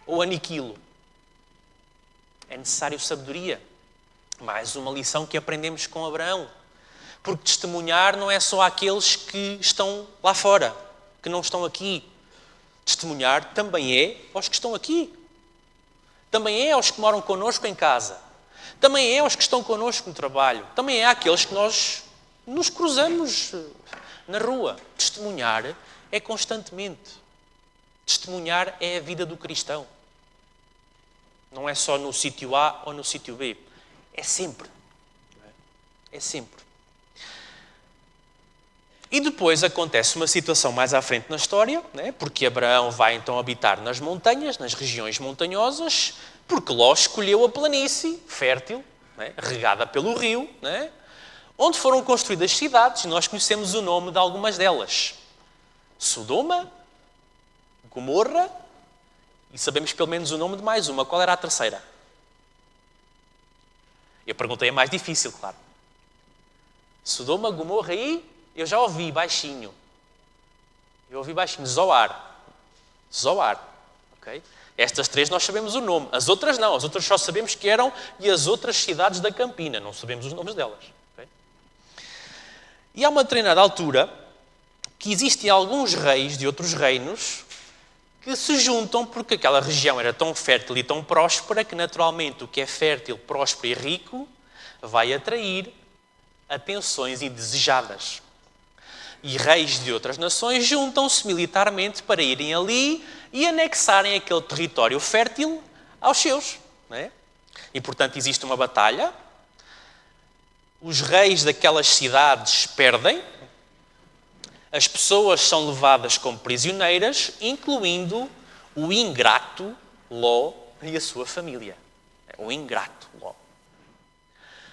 ou aniquilo? É necessário sabedoria. Mais uma lição que aprendemos com Abraão. Porque testemunhar não é só àqueles que estão lá fora, que não estão aqui. Testemunhar também é aos que estão aqui. Também é aos que moram connosco em casa. Também é aos que estão connosco no trabalho. Também é àqueles que nós nos cruzamos na rua. Testemunhar é constantemente. Testemunhar é a vida do cristão. Não é só no sítio A ou no sítio B. É sempre. É sempre. E depois acontece uma situação mais à frente na história, porque Abraão vai então habitar nas montanhas, nas regiões montanhosas, porque Ló escolheu a planície fértil, regada pelo rio, onde foram construídas cidades, e nós conhecemos o nome de algumas delas. Sodoma Gomorra, e sabemos pelo menos o nome de mais uma. Qual era a terceira? Eu perguntei a mais difícil, claro. Sodoma, Gomorra e... Eu já ouvi baixinho. Zoar. Okay? Estas três nós sabemos o nome. As outras não. As outras só sabemos que eram e as outras cidades da Campina. Não sabemos os nomes delas. Okay? E há uma determinada altura que existem alguns reis de outros reinos que se juntam porque aquela região era tão fértil e tão próspera que naturalmente o que é fértil, próspero e rico vai atrair atenções indesejadas. E reis de outras nações juntam-se militarmente para irem ali e anexarem aquele território fértil aos seus. Não é? E, portanto, existe uma batalha. Os reis daquelas cidades perdem. As pessoas são levadas como prisioneiras, incluindo o ingrato Ló e a sua família. O ingrato Ló.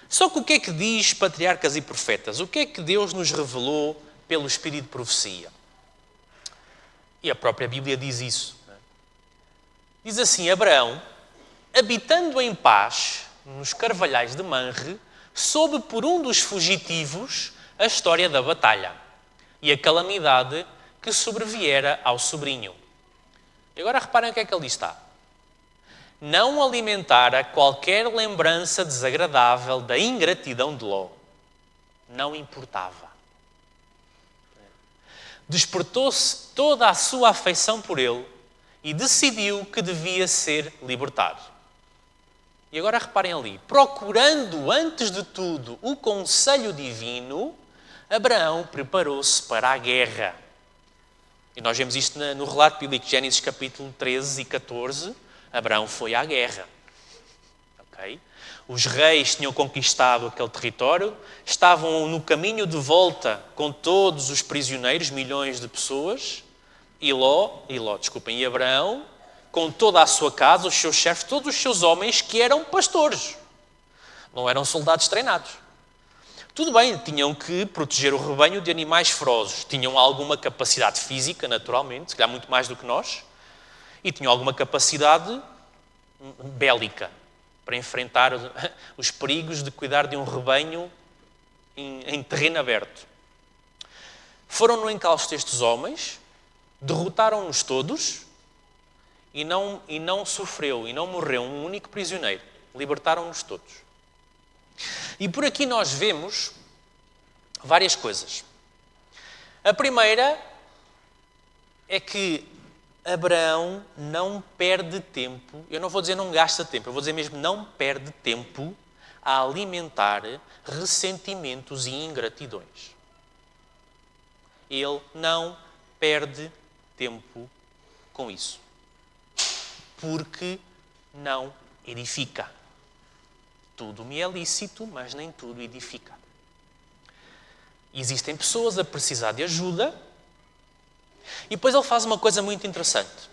Só que o que é que diz Patriarcas e Profetas? O que é que Deus nos revelou pelo Espírito de Profecia? E a própria Bíblia diz isso. Diz assim, Abraão, habitando em paz nos carvalhais de Manre, soube por um dos fugitivos a história da batalha e a calamidade que sobreviera ao sobrinho. E agora reparem o que é que ele está. Não alimentara qualquer lembrança desagradável da ingratidão de Ló. Não importava. Despertou-se toda a sua afeição por ele e decidiu que devia ser libertado. E agora reparem ali. Procurando antes de tudo o conselho divino, Abraão preparou-se para a guerra. E nós vemos isto no relato bíblico de Gênesis capítulo 13 e 14. Abraão foi à guerra. Okay? Os reis tinham conquistado aquele território, estavam no caminho de volta com todos os prisioneiros, milhões de pessoas, e Abraão, com toda a sua casa, os seus chefes, todos os seus homens que eram pastores. Não eram soldados treinados. Tudo bem, tinham que proteger o rebanho de animais ferozes. Tinham alguma capacidade física, naturalmente, se calhar muito mais do que nós, e tinham alguma capacidade bélica para enfrentar os perigos de cuidar de um rebanho em terreno aberto. Foram no encalço estes homens, derrotaram-nos todos e não sofreu e não morreu um único prisioneiro. Libertaram-nos todos. E por aqui nós vemos várias coisas. A primeira é que Abraão não perde tempo, eu não vou dizer não gasta tempo, eu vou dizer mesmo não perde tempo a alimentar ressentimentos e ingratidões. Ele não perde tempo com isso. Porque não edifica. Tudo me é lícito, mas nem tudo edifica. Existem pessoas a precisar de ajuda. E depois ele faz uma coisa muito interessante.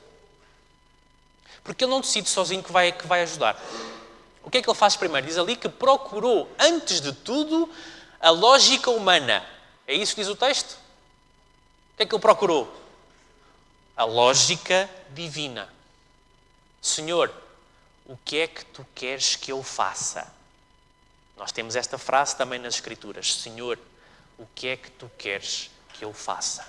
Porque ele não decide sozinho que vai ajudar. O que é que ele faz primeiro? Diz ali que procurou, antes de tudo, a lógica humana. É isso que diz o texto? O que é que ele procurou? A lógica divina. Senhor, o que é que tu queres que eu faça? Nós temos esta frase também nas Escrituras. Senhor, o que é que tu queres que eu faça?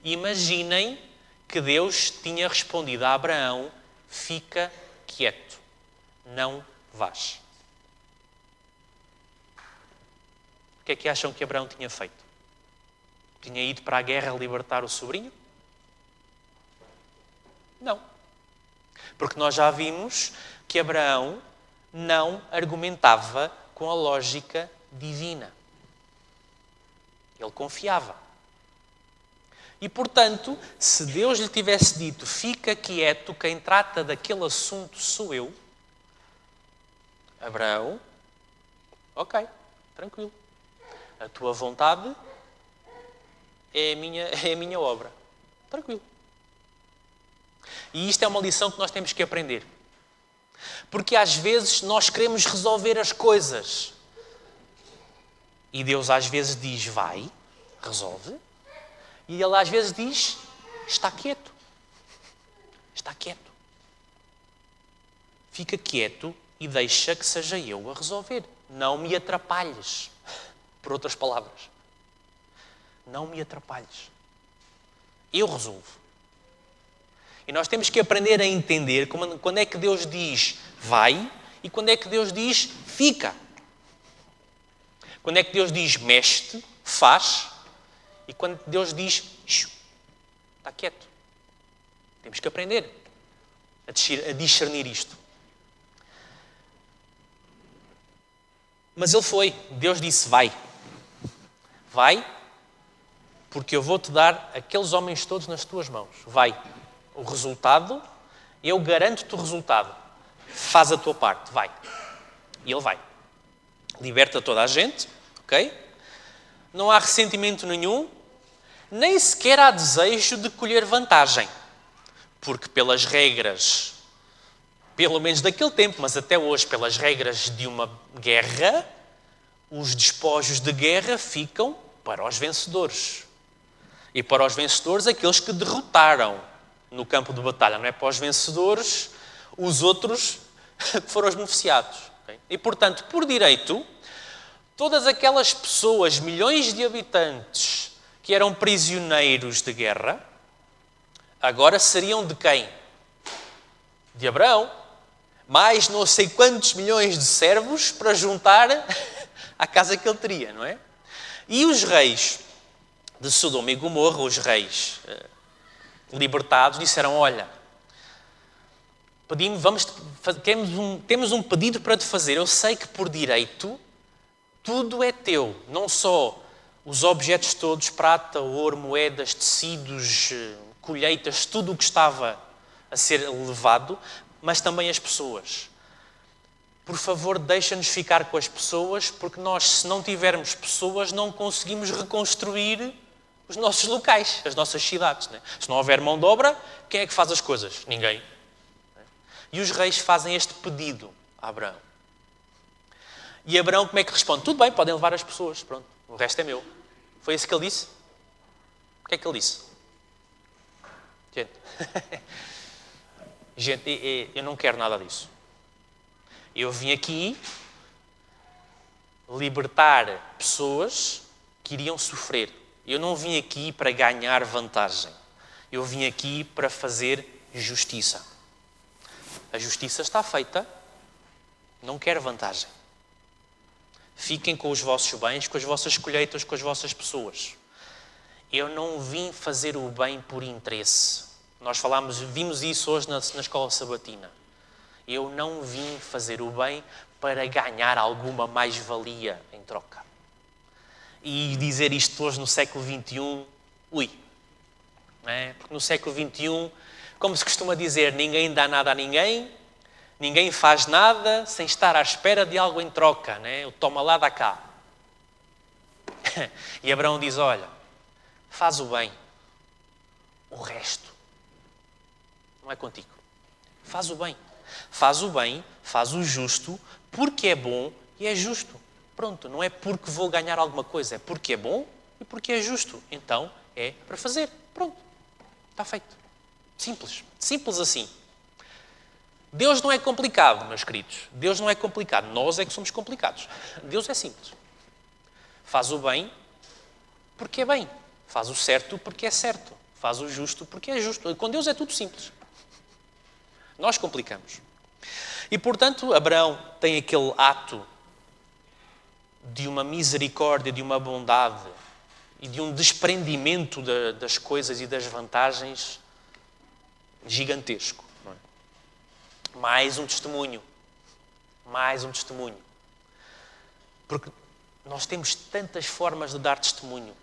Imaginem que Deus tinha respondido a Abraão, fica quieto, não vás. O que é que acham que Abraão tinha feito? Tinha ido para a guerra libertar o sobrinho? Não. Porque nós já vimos que Abraão não argumentava com a lógica divina. Ele confiava. E, portanto, se Deus lhe tivesse dito, fica quieto, quem trata daquele assunto sou eu, Abraão, ok, tranquilo. A tua vontade é a minha obra. Tranquilo. E isto é uma lição que nós temos que aprender. Porque às vezes nós queremos resolver as coisas. E Deus às vezes diz, vai, resolve. E Ele às vezes diz, está quieto. Está quieto. Fica quieto e deixa que seja eu a resolver. Não me atrapalhes. Por outras palavras. Não me atrapalhes. Eu resolvo. E nós temos que aprender a entender quando é que Deus diz vai e quando é que Deus diz fica. Quando é que Deus diz mexe, faz e quando Deus diz está quieto. Temos que aprender a discernir isto. Mas ele foi. Deus disse vai. Vai, porque eu vou-te dar aqueles homens todos nas tuas mãos. Vai. O resultado, eu garanto-te o resultado. Faz a tua parte, vai. E ele vai. Liberta toda a gente, ok? Não há ressentimento nenhum, nem sequer há desejo de colher vantagem. Porque pelas regras, pelo menos daquele tempo, mas até hoje, pelas regras de uma guerra, os despojos de guerra ficam para os vencedores. E para os vencedores, aqueles que derrotaram no campo de batalha. Não é para os vencedores, os outros que foram os beneficiados. Okay? E, portanto, por direito, todas aquelas pessoas, milhões de habitantes, que eram prisioneiros de guerra, agora seriam de quem? De Abraão. Mais não sei quantos milhões de servos para juntar à casa que ele teria, não é? E os reis de Sodoma e Gomorra, os reis libertados, disseram, olha, temos um pedido para te fazer. Eu sei que por direito tudo é teu, não só os objetos todos, prata, ouro, moedas, tecidos, colheitas, tudo o que estava a ser levado, mas também as pessoas. Por favor, deixa-nos ficar com as pessoas, porque nós, se não tivermos pessoas, não conseguimos reconstruir os nossos locais, as nossas cidades. Né? Se não houver mão de obra, quem é que faz as coisas? Ninguém. E os reis fazem este pedido a Abraão. E Abraão como é que responde? Tudo bem, podem levar as pessoas, pronto, o resto é meu. Foi isso que ele disse? O que é que ele disse? Gente, eu não quero nada disso. Eu vim aqui libertar pessoas que iriam sofrer. Eu não vim aqui para ganhar vantagem. Eu vim aqui para fazer justiça. A justiça está feita. Não quero vantagem. Fiquem com os vossos bens, com as vossas colheitas, com as vossas pessoas. Eu não vim fazer o bem por interesse. Nós vimos isso hoje na escola sabatina. Eu não vim fazer o bem para ganhar alguma mais-valia em troca. E dizer isto hoje no século XXI, não é? Porque no século XXI, como se costuma dizer, ninguém dá nada a ninguém, ninguém faz nada sem estar à espera de algo em troca, não é? O toma lá, dá cá. E Abraão diz, olha, faz o bem, o resto não é contigo. Faz o bem. Faz o bem, faz o justo, porque é bom e é justo. Pronto, não é porque vou ganhar alguma coisa, é porque é bom e porque é justo. Então, é para fazer. Pronto, está feito. Simples. Simples assim. Deus não é complicado, meus queridos. Deus não é complicado. Nós é que somos complicados. Deus é simples. Faz o bem porque é bem. Faz o certo porque é certo. Faz o justo porque é justo. Com Deus é tudo simples. Nós complicamos. E, portanto, Abraão tem aquele ato de uma misericórdia, de uma bondade e de um desprendimento das coisas e das vantagens gigantesco. Não é? Mais um testemunho. Mais um testemunho. Porque nós temos tantas formas de dar testemunho.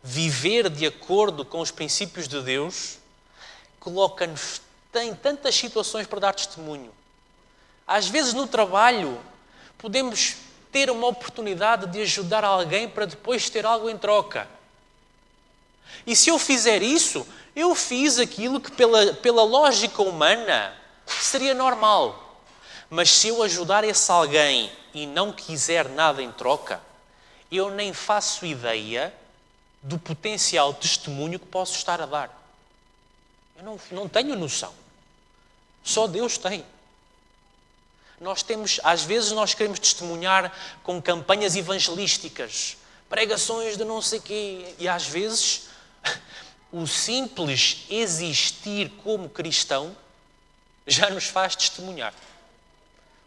Viver de acordo com os princípios de Deus coloca-nos em tantas situações para dar testemunho. Às vezes no trabalho podemos ter uma oportunidade de ajudar alguém para depois ter algo em troca. E se eu fizer isso, eu fiz aquilo que pela lógica humana seria normal. Mas se eu ajudar esse alguém e não quiser nada em troca, eu nem faço ideia do potencial testemunho que posso estar a dar. Eu não tenho noção. Só Deus tem. Às vezes nós queremos testemunhar com campanhas evangelísticas, pregações de não sei quê, e às vezes o simples existir como cristão já nos faz testemunhar.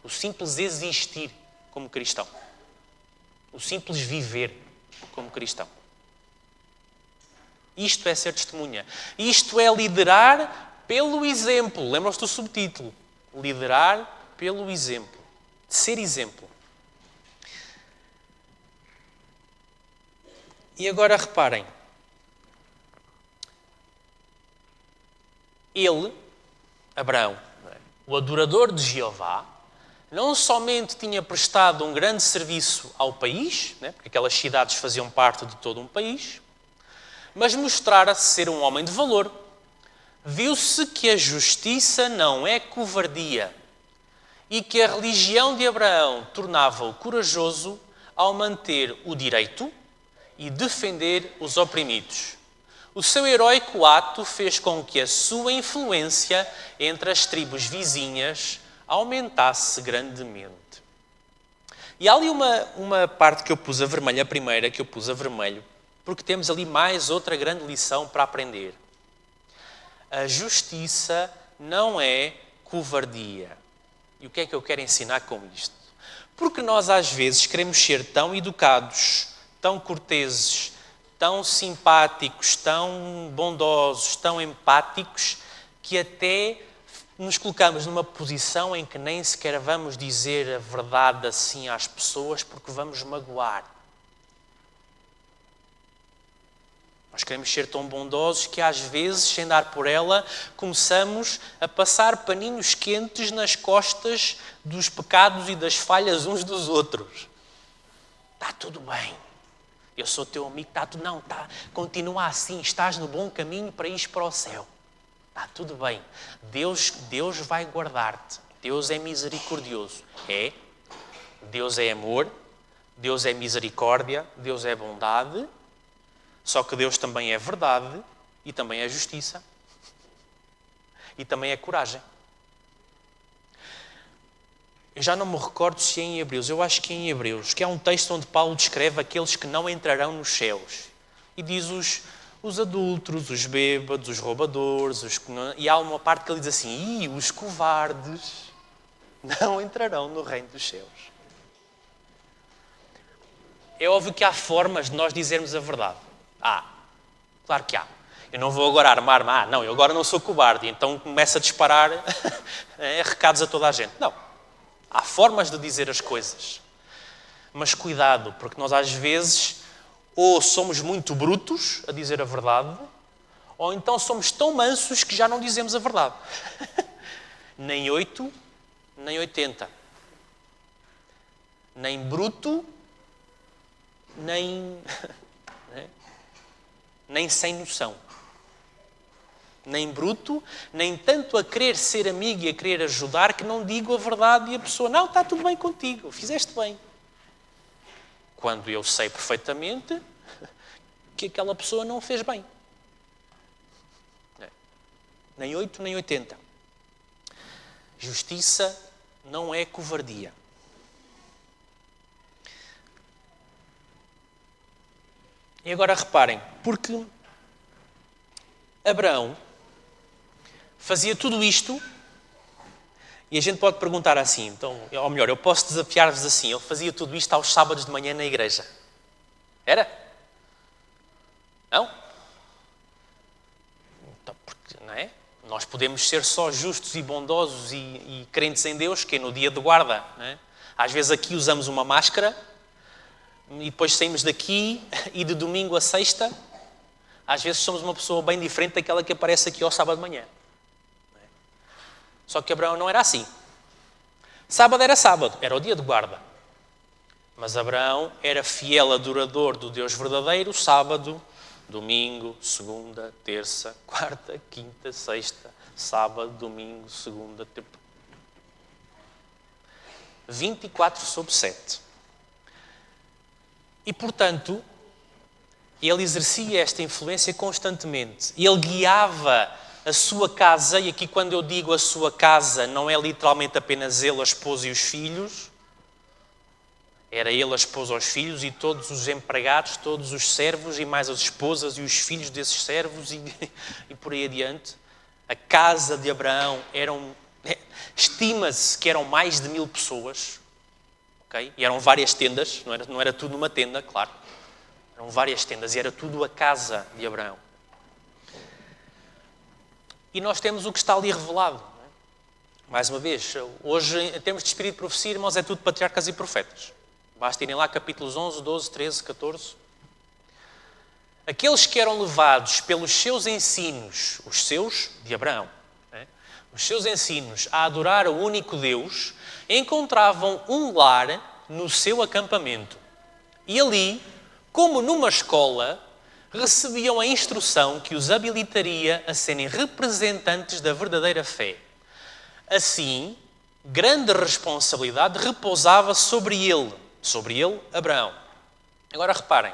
O simples existir como cristão. O simples viver como cristão. Isto é ser testemunha. Isto é liderar pelo exemplo. Lembram-se do subtítulo? Liderar pelo exemplo. Ser exemplo. E agora reparem. Ele, Abraão, o adorador de Jeová, não somente tinha prestado um grande serviço ao país, porque aquelas cidades faziam parte de todo um país, mas mostrara-se ser um homem de valor. Viu-se que a justiça não é covardia e que a religião de Abraão tornava-o corajoso ao manter o direito e defender os oprimidos. O seu heroico ato fez com que a sua influência entre as tribos vizinhas aumentasse grandemente. E há ali uma parte que eu pus a vermelho, a primeira que eu pus a vermelho, porque temos ali mais outra grande lição para aprender. A justiça não é covardia. E o que é que eu quero ensinar com isto? Porque nós às vezes queremos ser tão educados, tão corteses, tão simpáticos, tão bondosos, tão empáticos, que até nos colocamos numa posição em que nem sequer vamos dizer a verdade assim às pessoas porque vamos magoar. Nós queremos ser tão bondosos que às vezes, sem dar por ela, começamos a passar paninhos quentes nas costas dos pecados e das falhas uns dos outros. Está tudo bem. Eu sou teu amigo, está tudo... Não, está. Continua assim, estás no bom caminho para ir para o céu. Está tudo bem. Deus vai guardar-te. Deus é misericordioso. É. Deus é amor. Deus é misericórdia. Deus é bondade. Só que Deus também é verdade e também é justiça. E também é coragem. Eu já não me recordo se é em Hebreus. Eu acho que é em Hebreus. Que é um texto onde Paulo descreve aqueles que não entrarão nos céus. E diz os adúlteros, os bêbados, os roubadores. E há uma parte que ele diz assim: os covardes não entrarão no reino dos céus. É óbvio que há formas de nós dizermos a verdade. Claro que há. Eu não vou agora armar-me. Não, eu agora não sou cobarde. Então começo a disparar recados a toda a gente. Não. Há formas de dizer as coisas. Mas cuidado, porque nós às vezes ou somos muito brutos a dizer a verdade, ou então somos tão mansos que já não dizemos a verdade. Nem 8, nem 80. Nem bruto, nem sem noção. Nem bruto, nem tanto a querer ser amigo e a querer ajudar que não digo a verdade e a pessoa, não, está tudo bem contigo, fizeste bem. Quando eu sei perfeitamente que aquela pessoa não fez bem. Nem 8, nem 80. Justiça não é covardia. E agora reparem, porque Abraão fazia tudo isto, e a gente pode perguntar assim, então, ou melhor, eu posso desafiar-vos assim, ele fazia tudo isto aos sábados de manhã na igreja. Era? Não? Então, porque, não é? Nós podemos ser só justos e bondosos e crentes em Deus, que é no dia de guarda. Não é? Às vezes aqui usamos uma máscara, e depois saímos daqui e de domingo a sexta, às vezes somos uma pessoa bem diferente daquela que aparece aqui ao sábado de manhã. Só que Abraão não era assim. Sábado, era o dia de guarda. Mas Abraão era fiel adorador do Deus verdadeiro, sábado, domingo, segunda, terça, quarta, quinta, sexta, sábado, domingo, segunda, terça. 24/7. E, portanto, Ele exercia esta influência constantemente. Ele guiava a sua casa, e aqui quando eu digo a sua casa, não é literalmente apenas ele, a esposa e os filhos. Era ele, a esposa, os filhos e todos os empregados, todos os servos e mais as esposas e os filhos desses servos e por aí adiante. A casa de Abraão estima-se que eram mais de 1000 pessoas. Okay? E eram várias tendas, não era tudo numa tenda, claro. Eram várias tendas e era tudo a casa de Abraão. E nós temos o que está ali revelado. Não é? Mais uma vez, hoje, em termos de espírito de profecia, irmãos, é tudo patriarcas e profetas. Basta irem lá capítulos 11, 12, 13, 14. Aqueles que eram levados pelos seus ensinos, os seus de Abraão, né? Os seus ensinos a adorar o único Deus, encontravam um lar no seu acampamento. E ali, como numa escola, recebiam a instrução que os habilitaria a serem representantes da verdadeira fé. Assim, grande responsabilidade repousava sobre ele, Abraão. Agora reparem,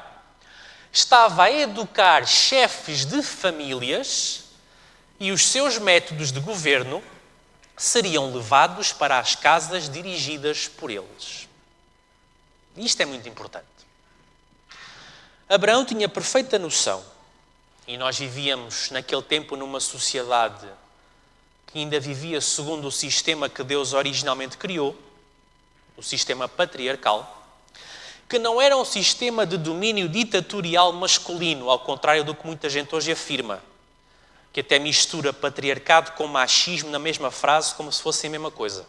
estava a educar chefes de famílias e os seus métodos de governo seriam levados para as casas dirigidas por eles. Isto é muito importante. Abraão tinha perfeita noção, e nós vivíamos naquele tempo numa sociedade que ainda vivia segundo o sistema que Deus originalmente criou, o sistema patriarcal, que não era um sistema de domínio ditatorial masculino, ao contrário do que muita gente hoje afirma, que até mistura patriarcado com machismo na mesma frase como se fossem a mesma coisa.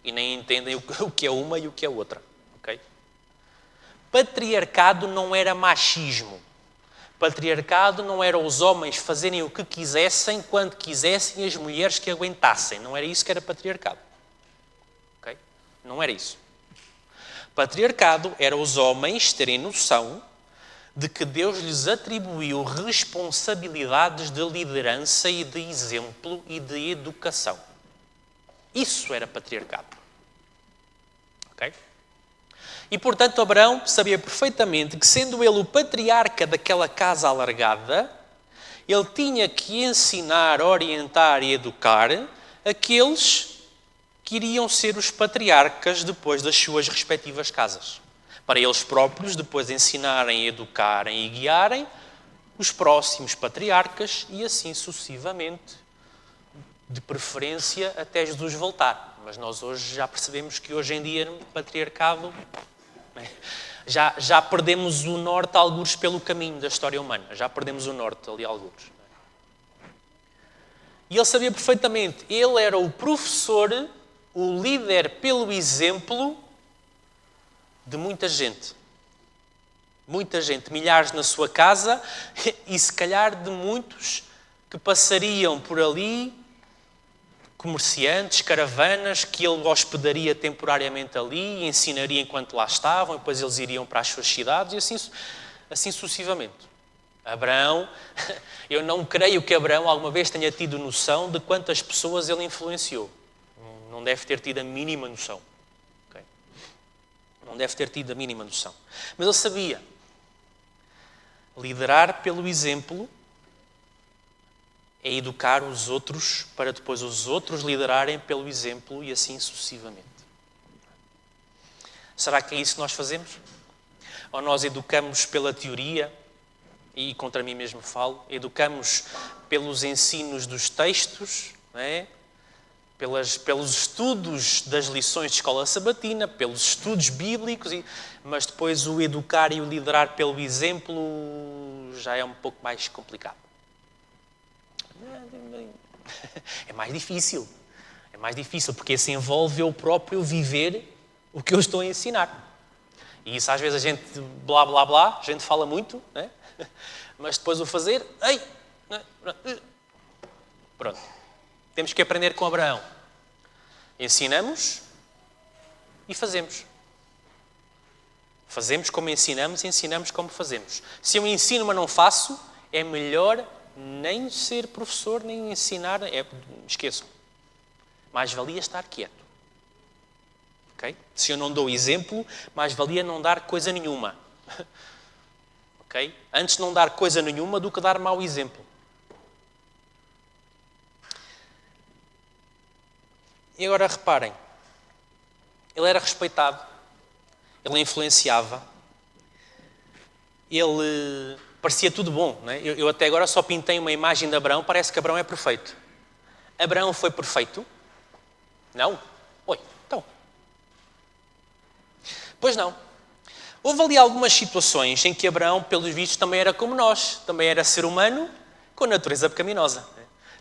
E nem entendem o que é uma e o que é outra. Okay? Patriarcado não era machismo. Patriarcado não era os homens fazerem o que quisessem, quando quisessem, e as mulheres que aguentassem. Não era isso que era patriarcado. Okay? Não era isso. Patriarcado era os homens terem noção de que Deus lhes atribuiu responsabilidades de liderança e de exemplo e de educação. Isso era patriarcado. Ok? E, portanto, Abraão sabia perfeitamente que, sendo ele o patriarca daquela casa alargada, ele tinha que ensinar, orientar e educar aqueles que iriam ser os patriarcas depois das suas respectivas casas. Para eles próprios depois ensinarem, educarem e guiarem os próximos patriarcas e assim sucessivamente, de preferência até Jesus voltar. Mas nós hoje já percebemos que hoje em dia, no patriarcado, já perdemos o norte algures pelo caminho da história humana. Já perdemos o norte ali algures. E ele sabia perfeitamente, ele era o professor, o líder pelo exemplo de muita gente. Muita gente, milhares na sua casa e se calhar de muitos que passariam por ali, comerciantes, caravanas, que ele hospedaria temporariamente ali e ensinaria enquanto lá estavam, e depois eles iriam para as suas cidades e assim sucessivamente. Abraão, eu não creio que Abraão alguma vez tenha tido noção de quantas pessoas ele influenciou. Não deve ter tido a mínima noção. Okay? Não deve ter tido a mínima noção. Mas ele sabia. Liderar pelo exemplo é educar os outros para depois os outros liderarem pelo exemplo e assim sucessivamente. Será que é isso que nós fazemos? Ou nós educamos pela teoria, e contra mim mesmo falo, educamos pelos ensinos dos textos, não é? Pelos estudos das lições de escola sabatina, pelos estudos bíblicos, mas depois o educar e o liderar pelo exemplo já é um pouco mais complicado. É mais difícil. É mais difícil, porque isso envolve eu próprio viver o que eu estou a ensinar. E isso às vezes a gente blá blá blá, a gente fala muito, né? Mas depois o fazer, pronto. Temos que aprender com Abraão. Ensinamos e fazemos. Fazemos como ensinamos e ensinamos como fazemos. Se eu ensino, mas não faço, é melhor nem ser professor, nem ensinar. Esqueçam. Mais valia estar quieto. Okay? Se eu não dou exemplo, mais valia não dar coisa nenhuma. ok? Antes não dar coisa nenhuma do que dar mau exemplo. E agora reparem, ele era respeitado, ele influenciava, ele parecia tudo bom. Não é? Eu até agora só pintei uma imagem de Abraão, parece que Abraão é perfeito. Abraão foi perfeito? Não? Oi, então. Pois não. Houve ali algumas situações em que Abraão, pelos vistos, também era como nós. Também era ser humano com natureza pecaminosa.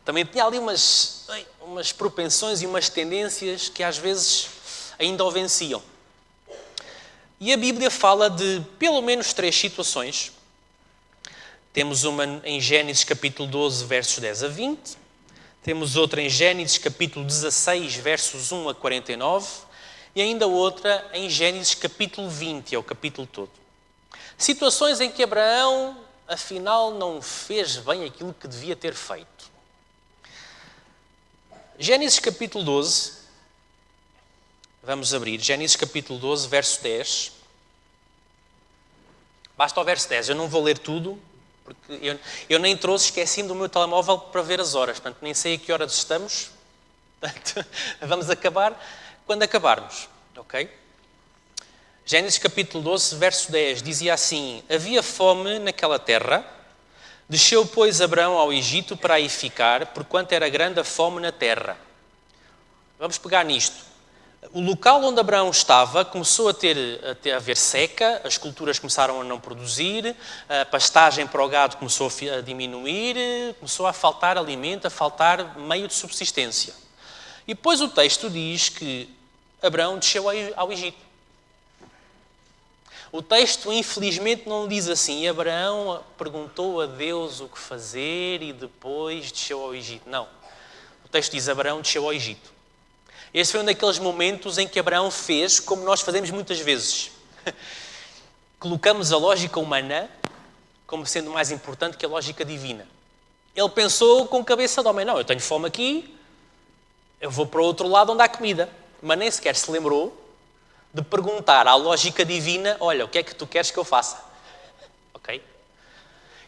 Também tinha ali umas propensões e umas tendências que às vezes ainda o venciam. E a Bíblia fala de pelo menos 3 situações. Temos uma em Gênesis capítulo 12, versos 10 a 20. Temos outra em Gênesis capítulo 16, versos 1 a 49. E ainda outra em Gênesis capítulo 20, é o capítulo todo. Situações em que Abraão, afinal, não fez bem aquilo que devia ter feito. Gênesis capítulo 12, vamos abrir, Gênesis capítulo 12, verso 10. Basta o verso 10, eu não vou ler tudo, porque eu nem trouxe, esqueci-me do meu telemóvel para ver as horas, portanto nem sei a que horas estamos, portanto vamos acabar quando acabarmos, ok? Gênesis capítulo 12, verso 10, dizia assim: havia fome naquela terra, desceu, pois, Abraão ao Egito para aí ficar, porquanto era grande a fome na terra. Vamos pegar nisto. O local onde Abraão estava começou a haver seca, as culturas começaram a não produzir, a pastagem para o gado começou a diminuir, começou a faltar alimento, a faltar meio de subsistência. E depois o texto diz que Abraão desceu ao Egito. O texto, infelizmente, não diz assim: Abraão perguntou a Deus o que fazer e depois desceu ao Egito. Não. O texto diz: Abraão desceu ao Egito. Este foi um daqueles momentos em que Abraão fez como nós fazemos muitas vezes. Colocamos a lógica humana como sendo mais importante que a lógica divina. Ele pensou com cabeça de homem: não, eu tenho fome aqui, eu vou para o outro lado onde há comida. Mas nem sequer se lembrou de perguntar à lógica divina: olha, o que é que tu queres que eu faça? Ok?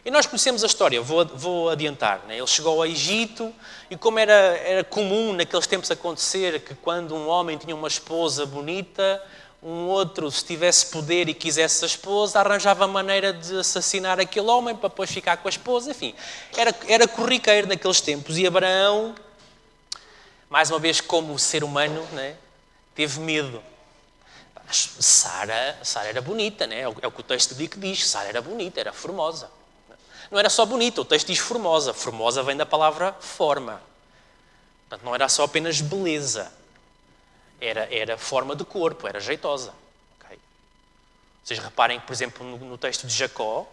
E nós conhecemos a história, vou adiantar. Né? Ele chegou ao Egito e como era comum naqueles tempos acontecer que quando um homem tinha uma esposa bonita, um outro, se tivesse poder e quisesse a esposa, arranjava maneira de assassinar aquele homem para depois ficar com a esposa. Enfim, era corriqueiro naqueles tempos. E Abraão, mais uma vez como ser humano, né, teve medo. Sara era bonita, né? É o que o texto diz. Sara era bonita, era formosa. Não era só bonita, o texto diz formosa. Formosa vem da palavra forma. Portanto, não era só apenas beleza. Era forma de corpo, era jeitosa. Okay? Vocês reparem que, por exemplo, no texto de Jacó,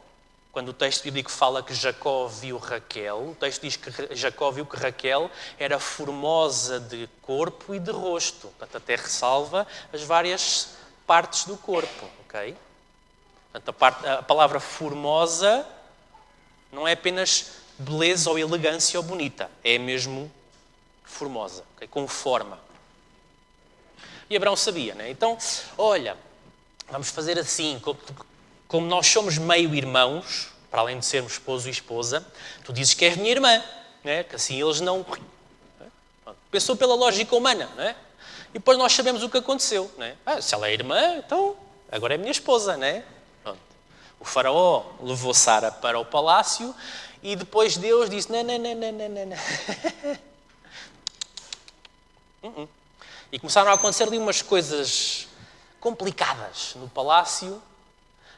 quando o texto bíblico fala que Jacó viu Raquel, o texto diz que Jacó viu que Raquel era formosa de corpo e de rosto. Portanto, até ressalva as várias partes do corpo. Okay? Portanto, a palavra formosa não é apenas beleza ou elegância ou bonita, é mesmo formosa, okay? Com forma. E Abraão sabia, né? Então, olha, vamos fazer assim, como nós somos meio irmãos, para além de sermos esposo e esposa, tu dizes que és minha irmã, né? Que assim eles não... Pensou pela lógica humana, né? E depois nós sabemos o que aconteceu, né? Se ela é irmã, então agora é minha esposa, né? Pronto. O faraó levou Sara para o palácio e depois Deus disse: não. E começaram a acontecer ali umas coisas complicadas no palácio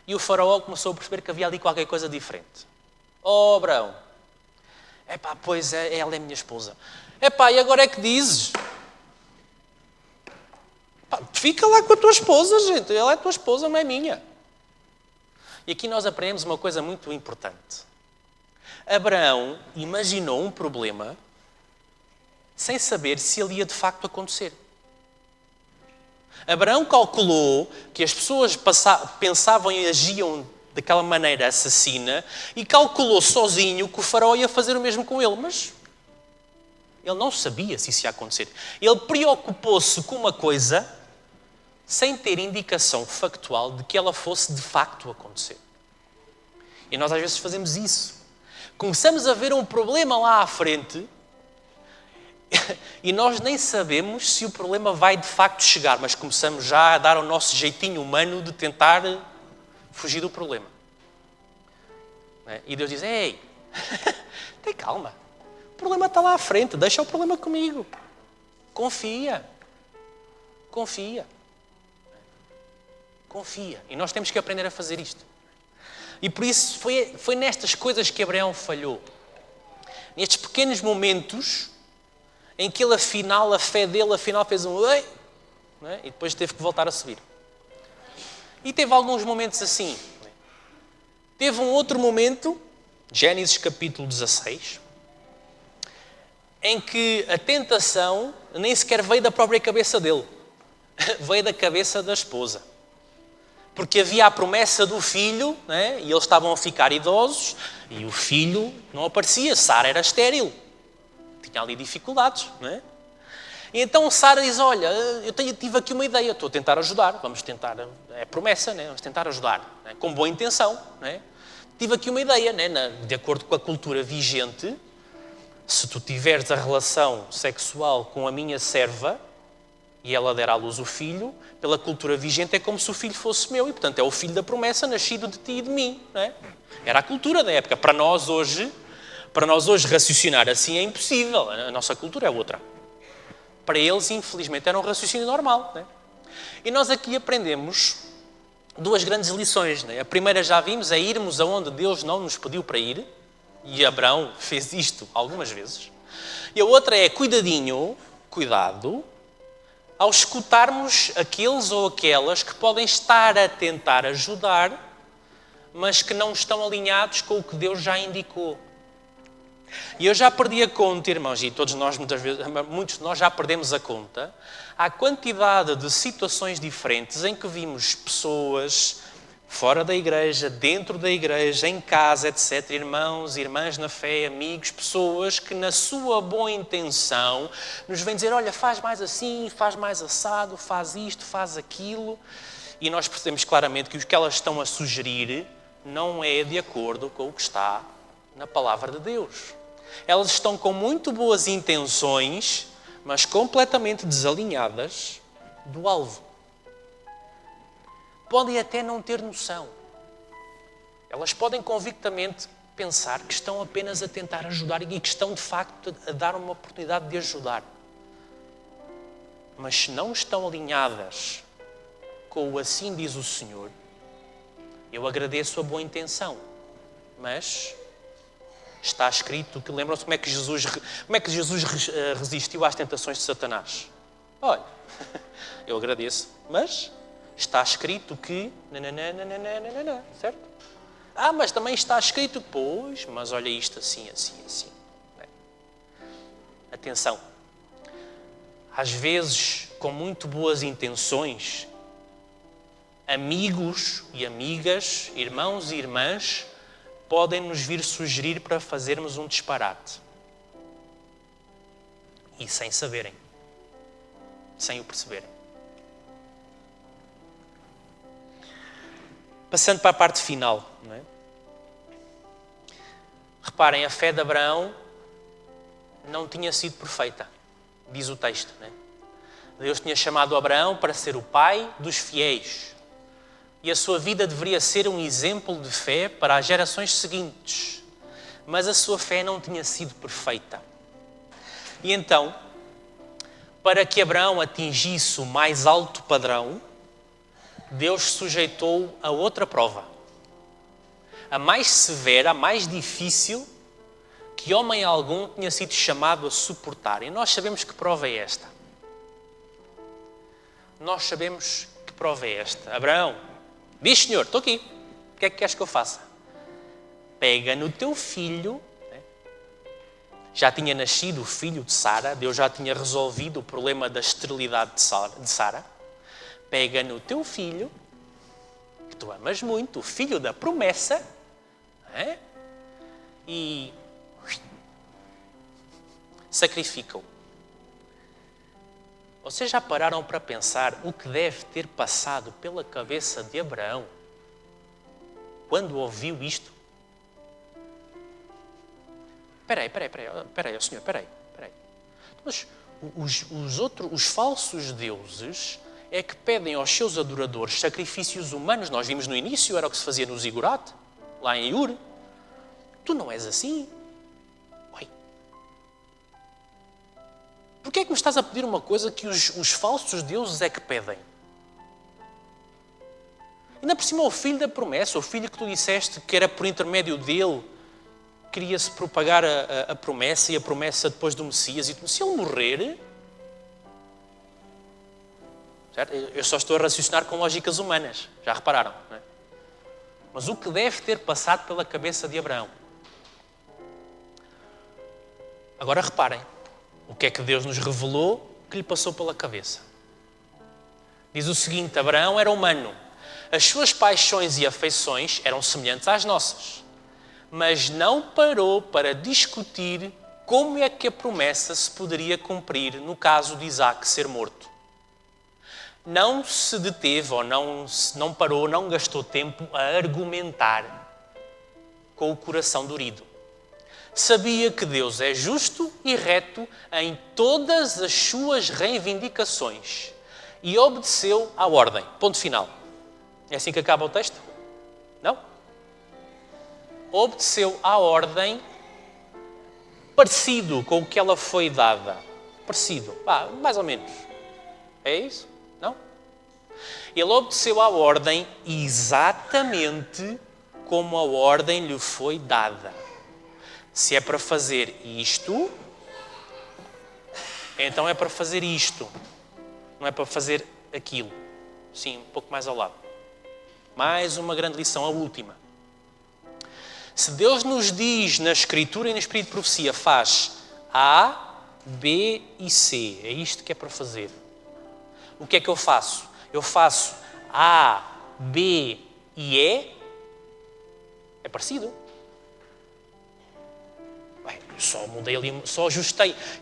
e o faraó começou a perceber que havia ali qualquer coisa diferente. Oh, Abraão, pois ela é minha esposa. E agora é que dizes? Fica lá com a tua esposa, gente. Ela é tua esposa, não é minha. E aqui nós aprendemos uma coisa muito importante. Abraão imaginou um problema sem saber se ele ia de facto acontecer. Abraão calculou que as pessoas pensavam e agiam daquela maneira assassina e calculou sozinho que o faraó ia fazer o mesmo com ele, mas ele não sabia se isso ia acontecer. Ele preocupou-se com uma coisa sem ter indicação factual de que ela fosse de facto acontecer. E nós às vezes fazemos isso. Começamos a ver um problema lá à frente e nós nem sabemos se o problema vai de facto chegar, mas começamos já a dar o nosso jeitinho humano de tentar fugir do problema. E Deus diz, ei, tem calma. O problema está lá à frente, deixa o problema comigo. Confia. Confia. Confia. E nós temos que aprender a fazer isto. E por isso foi nestas coisas que Abraão falhou. Nestes pequenos momentos em que ele a fé dele afinal fez um oi, e depois teve que voltar a subir. E teve alguns momentos assim. Teve um outro momento, Gênesis capítulo 16, em que a tentação nem sequer veio da própria cabeça dele. Veio da cabeça da esposa. Porque havia a promessa do filho, e eles estavam a ficar idosos, e o filho não aparecia. Sara era estéril. Tinha ali dificuldades. E então Sara diz, olha, eu tive aqui uma ideia, estou a tentar ajudar. Vamos tentar, é promessa, vamos tentar ajudar. Com boa intenção. Tive aqui uma ideia, de acordo com a cultura vigente, se tu tiveres a relação sexual com a minha serva e ela der à luz o filho, pela cultura vigente é como se o filho fosse meu e, portanto, é o filho da promessa nascido de ti e de mim. Era a cultura da época. Para nós hoje raciocinar assim é impossível. A nossa cultura é outra. Para eles, infelizmente, era um raciocínio normal. E nós aqui aprendemos duas grandes lições. A primeira já vimos, é irmos aonde Deus não nos pediu para ir. E Abraão fez isto algumas vezes. E a outra é cuidado, ao escutarmos aqueles ou aquelas que podem estar a tentar ajudar, mas que não estão alinhados com o que Deus já indicou. E eu já perdi a conta, irmãos, e todos nós, muitos de nós já perdemos a conta, à quantidade de situações diferentes em que vimos pessoas fora da igreja, dentro da igreja, em casa, etc., irmãos, irmãs na fé, amigos, pessoas que na sua boa intenção nos vêm dizer, olha, faz mais assim, faz mais assado, faz isto, faz aquilo, e nós percebemos claramente que o que elas estão a sugerir não é de acordo com o que está na palavra de Deus. Elas estão com muito boas intenções, mas completamente desalinhadas do alvo. Podem até não ter noção. Elas podem convictamente pensar que estão apenas a tentar ajudar e que estão, de facto, a dar uma oportunidade de ajudar. Mas se não estão alinhadas com o assim diz o Senhor, eu agradeço a boa intenção, mas está escrito que lembram-se como é que Jesus resistiu às tentações de Satanás. Olha, eu agradeço, mas está escrito que... certo? Mas também está escrito, pois, mas olha isto assim. Atenção. Às vezes, com muito boas intenções, amigos e amigas, irmãos e irmãs, podem nos vir sugerir para fazermos um disparate. E sem saberem. Sem o perceberem. Passando para a parte final. Reparem, a fé de Abraão não tinha sido perfeita. Diz o texto. Deus tinha chamado Abraão para ser o pai dos fiéis. E a sua vida deveria ser um exemplo de fé para as gerações seguintes. Mas a sua fé não tinha sido perfeita. E então, para que Abraão atingisse o mais alto padrão, Deus sujeitou a outra prova. A mais severa, a mais difícil que homem algum tinha sido chamado a suportar. E nós sabemos que prova é esta. Nós sabemos que prova é esta. Abraão, diz, Senhor, estou aqui. O que é que queres que eu faça? Pega no teu filho. Já tinha nascido o filho de Sara. Deus já tinha resolvido o problema da esterilidade de Sara. Pega no teu filho, que tu amas muito, o filho da promessa, e sacrifica-o. Vocês já pararam para pensar o que deve ter passado pela cabeça de Abraão quando ouviu isto? espera aí, senhor, espera aí. Mas os falsos deuses é que pedem aos seus adoradores sacrifícios humanos. Nós vimos no início, era o que se fazia no Zigurate, lá em Ur. Tu não és assim. Ué. Porquê é que me estás a pedir uma coisa que os falsos deuses é que pedem? Ainda por cima o filho da promessa, o filho que tu disseste que era por intermédio dele, queria-se propagar a promessa e a promessa depois do Messias. E se ele morrer... Certo? Eu só estou a raciocinar com lógicas humanas. Já repararam, não é? Mas o que deve ter passado pela cabeça de Abraão? Agora reparem. O que é que Deus nos revelou que lhe passou pela cabeça? Diz o seguinte: Abraão era humano. As suas paixões e afeições eram semelhantes às nossas. Mas não parou para discutir como é que a promessa se poderia cumprir no caso de Isaque ser morto. Não se deteve ou não parou, não gastou tempo a argumentar com o coração dorido. Sabia que Deus é justo e reto em todas as suas reivindicações e obedeceu à ordem. Ponto final. É assim que acaba o texto? Não? Obedeceu à ordem parecido com o que ela foi dada. Parecido. Mais ou menos. É isso? Não? Ele obedeceu à ordem exatamente como a ordem lhe foi dada. Se é para fazer isto, então é para fazer isto. Não é para fazer aquilo. Sim, um pouco mais ao lado. Mais uma grande lição, a última. Se Deus nos diz na Escritura e no Espírito de Profecia, faz A, B e C. É isto que é para fazer. O que é que eu faço? Eu faço A, B e E. É parecido. Bem, eu só mudei ali,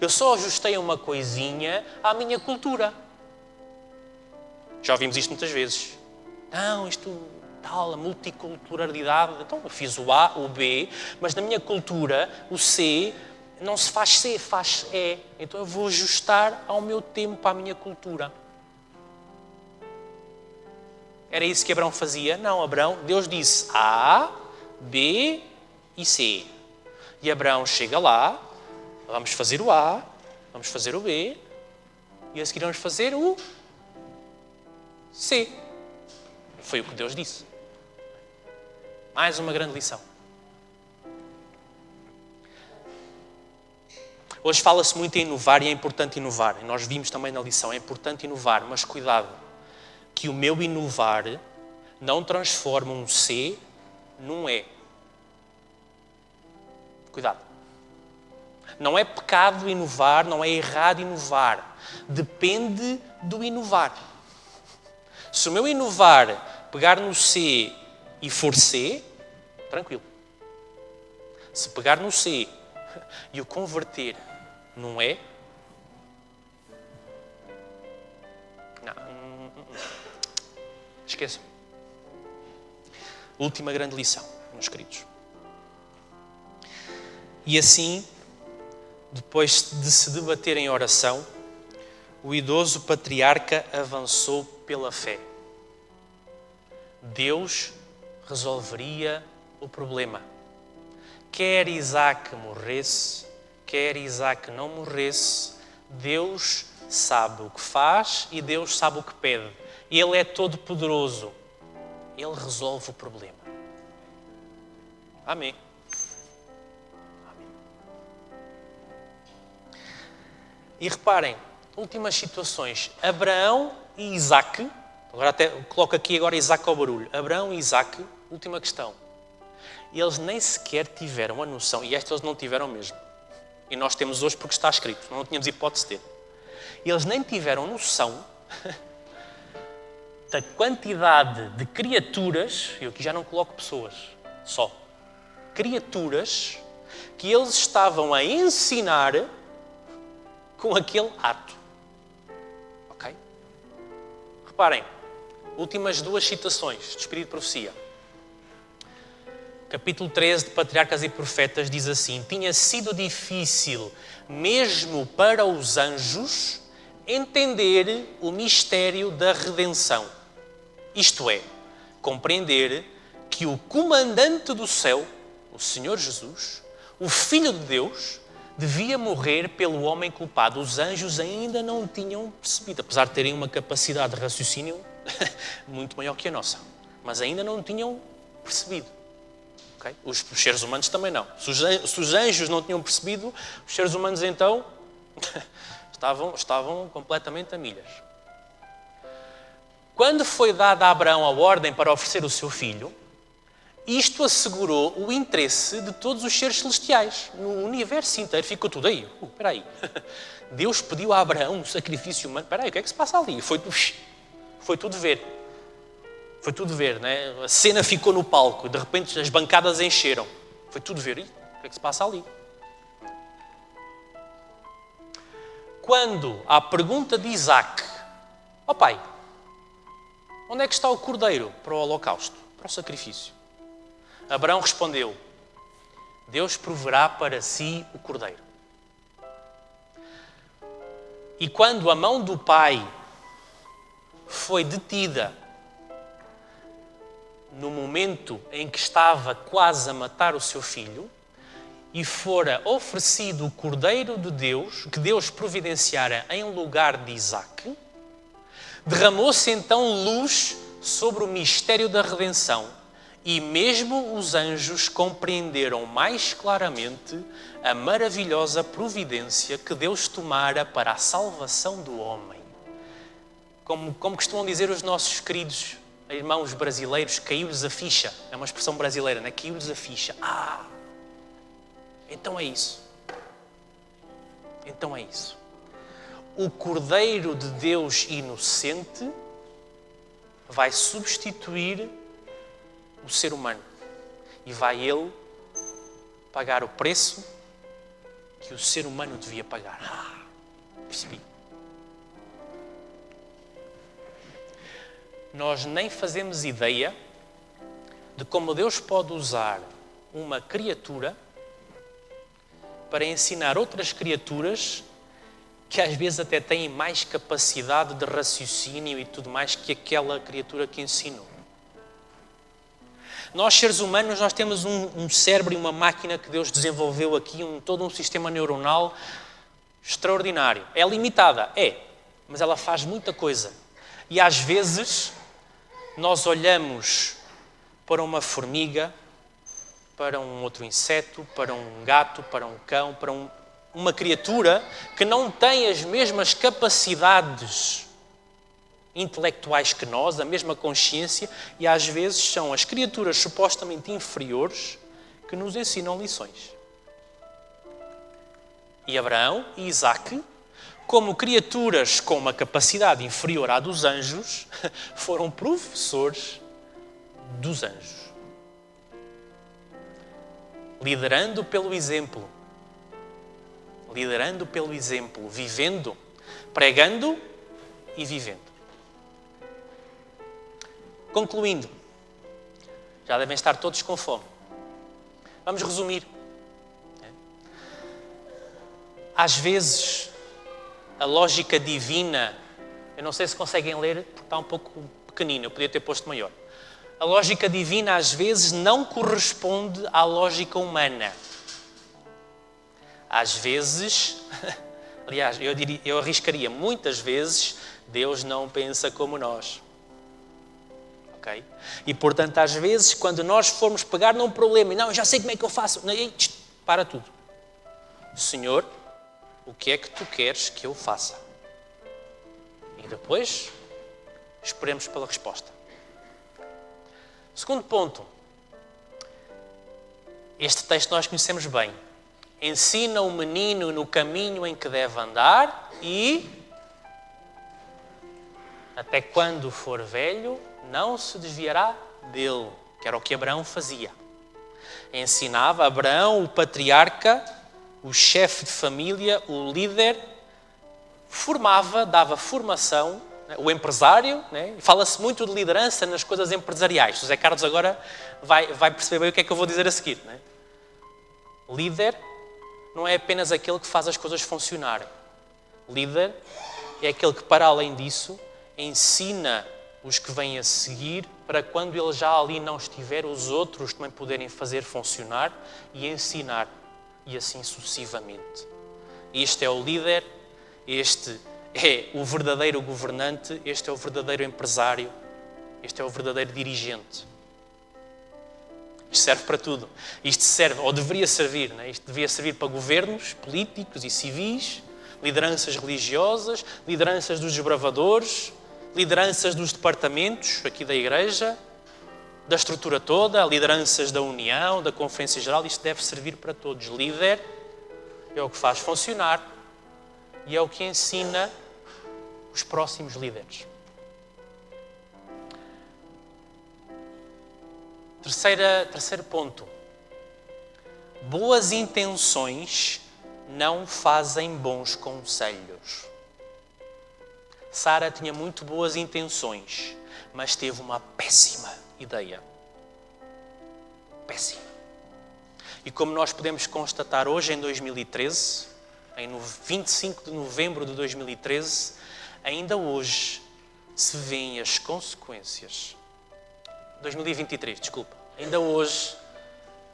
eu só ajustei uma coisinha à minha cultura. Já ouvimos isto muitas vezes. Não, isto tal, a multiculturalidade. Então eu fiz o A, o B, mas na minha cultura o C não se faz C, faz E. Então eu vou ajustar ao meu tempo, à minha cultura. Era isso que Abraão fazia? Não, Deus disse A, B e C. E Abraão chega lá, vamos fazer o A, vamos fazer o B, e a seguir vamos fazer o C. Foi o que Deus disse. Mais uma grande lição. Hoje fala-se muito em inovar e é importante inovar. E nós vimos também na lição, é importante inovar, mas cuidado, que o meu inovar não transforma um C num E. Cuidado. Não é pecado inovar, não é errado inovar. Depende do inovar. Se o meu inovar pegar no C e for C, tranquilo. Se pegar no C e o converter num E, esqueçam. Última grande lição, meus queridos. E assim, depois de se debater em oração, o idoso patriarca avançou pela fé. Deus resolveria o problema. Quer Isaque morresse, quer Isaque não morresse, Deus sabe o que faz e Deus sabe o que pede. Ele é todo poderoso. Ele resolve o problema. Amém. Amém. E reparem, últimas situações. Abraão e Isaque. Agora até coloco aqui agora Isaque ao barulho. Abraão e Isaque, última questão. Eles nem sequer tiveram a noção, e esta eles não tiveram mesmo. E nós temos hoje porque está escrito, não tínhamos hipótese de ter. Eles nem tiveram noção da quantidade de criaturas, eu aqui já não coloco pessoas, só criaturas, que eles estavam a ensinar com aquele ato. Ok? Reparem, últimas duas citações do Espírito de Profecia. capítulo 13 de Patriarcas e Profetas diz assim: tinha sido difícil, mesmo para os anjos, entender o mistério da redenção. Isto é, compreender que o comandante do céu, o Senhor Jesus, o Filho de Deus, devia morrer pelo homem culpado. Os anjos ainda não tinham percebido, apesar de terem uma capacidade de raciocínio muito maior que a nossa, mas ainda não tinham percebido. Okay? Os seres humanos também não. Se os anjos não tinham percebido, os seres humanos então estavam completamente a milhas. Quando foi dada a Abraão a ordem para oferecer o seu filho, isto assegurou o interesse de todos os seres celestiais. No universo inteiro ficou tudo aí. Espera aí. Deus pediu a Abraão um sacrifício humano. Espera aí, o que é que se passa ali? Foi tudo ver. Foi tudo ver, né? A cena ficou no palco. De repente as bancadas encheram. Foi tudo ver. E o que é que se passa ali? Quando à pergunta de Isaac: ó pai, onde é que está o cordeiro para o holocausto, para o sacrifício? Abraão respondeu: Deus proverá para si o cordeiro. E quando a mão do pai foi detida no momento em que estava quase a matar o seu filho e fora oferecido o cordeiro de Deus, que Deus providenciara em lugar de Isaque, derramou-se então luz sobre o mistério da redenção. E mesmo os anjos compreenderam mais claramente a maravilhosa providência que Deus tomara para a salvação do homem. Como costumam dizer os nossos queridos irmãos brasileiros, caiu-lhes a ficha. É uma expressão brasileira, não é? Caiu-lhes a ficha. Então é isso. Então é isso. O Cordeiro de Deus inocente vai substituir o ser humano e vai ele pagar o preço que o ser humano devia pagar. Percebi. Nós nem fazemos ideia de como Deus pode usar uma criatura para ensinar outras criaturas que às vezes até têm mais capacidade de raciocínio e tudo mais que aquela criatura que ensinou. Nós, seres humanos, nós temos um cérebro e uma máquina que Deus desenvolveu aqui, todo um sistema neuronal extraordinário. É limitada, mas ela faz muita coisa. E às vezes nós olhamos para uma formiga, para um outro inseto, para um gato, para um cão, para uma criatura que não tem as mesmas capacidades intelectuais que nós, a mesma consciência, e às vezes são as criaturas supostamente inferiores que nos ensinam lições. E Abraão e Isaque, como criaturas com uma capacidade inferior à dos anjos, foram professores dos anjos. Liderando pelo exemplo, vivendo, pregando e vivendo. Concluindo, já devem estar todos com fome. Vamos resumir. Às vezes, a lógica divina, eu não sei se conseguem ler, porque está um pouco pequenino, eu podia ter posto maior. A lógica divina, às vezes, não corresponde à lógica humana. Às vezes, aliás, eu arriscaria, muitas vezes, Deus não pensa como nós. Okay? E, portanto, às vezes, quando nós formos pegar num problema, não, eu já sei como é que eu faço, para tudo. Senhor, o que é que tu queres que eu faça? E depois, esperemos pela resposta. Segundo ponto. Este texto nós conhecemos bem. Ensina o menino no caminho em que deve andar e, até quando for velho, não se desviará dele, que era o que Abraão fazia. Ensinava Abraão, o patriarca, o chefe de família, o líder, formava, dava formação, o empresário, né? Fala-se muito de liderança nas coisas empresariais. O José Carlos agora vai perceber bem o que é que eu vou dizer a seguir. Não é? Líder não é apenas aquele que faz as coisas funcionarem. Líder é aquele que, para além disso, ensina os que vêm a seguir para quando ele já ali não estiver, os outros também poderem fazer funcionar e ensinar, e assim sucessivamente. Este é o líder, este é o verdadeiro governante, este é o verdadeiro empresário, este é o verdadeiro dirigente. Isto serve para tudo. Isto serve, ou deveria servir, não é? Isto devia servir para governos políticos e civis, lideranças religiosas, lideranças dos desbravadores, lideranças dos departamentos aqui da igreja, da estrutura toda, lideranças da União, da Conferência Geral. Isto deve servir para todos. Líder é o que faz funcionar e é o que ensina os próximos líderes. Terceiro ponto. Boas intenções não fazem bons conselhos. Sara tinha muito boas intenções, mas teve uma péssima ideia. Péssima. E como nós podemos constatar hoje, em 2013, em 25 de novembro de 2013, ainda hoje se vêem as consequências. 2023, desculpa. Ainda hoje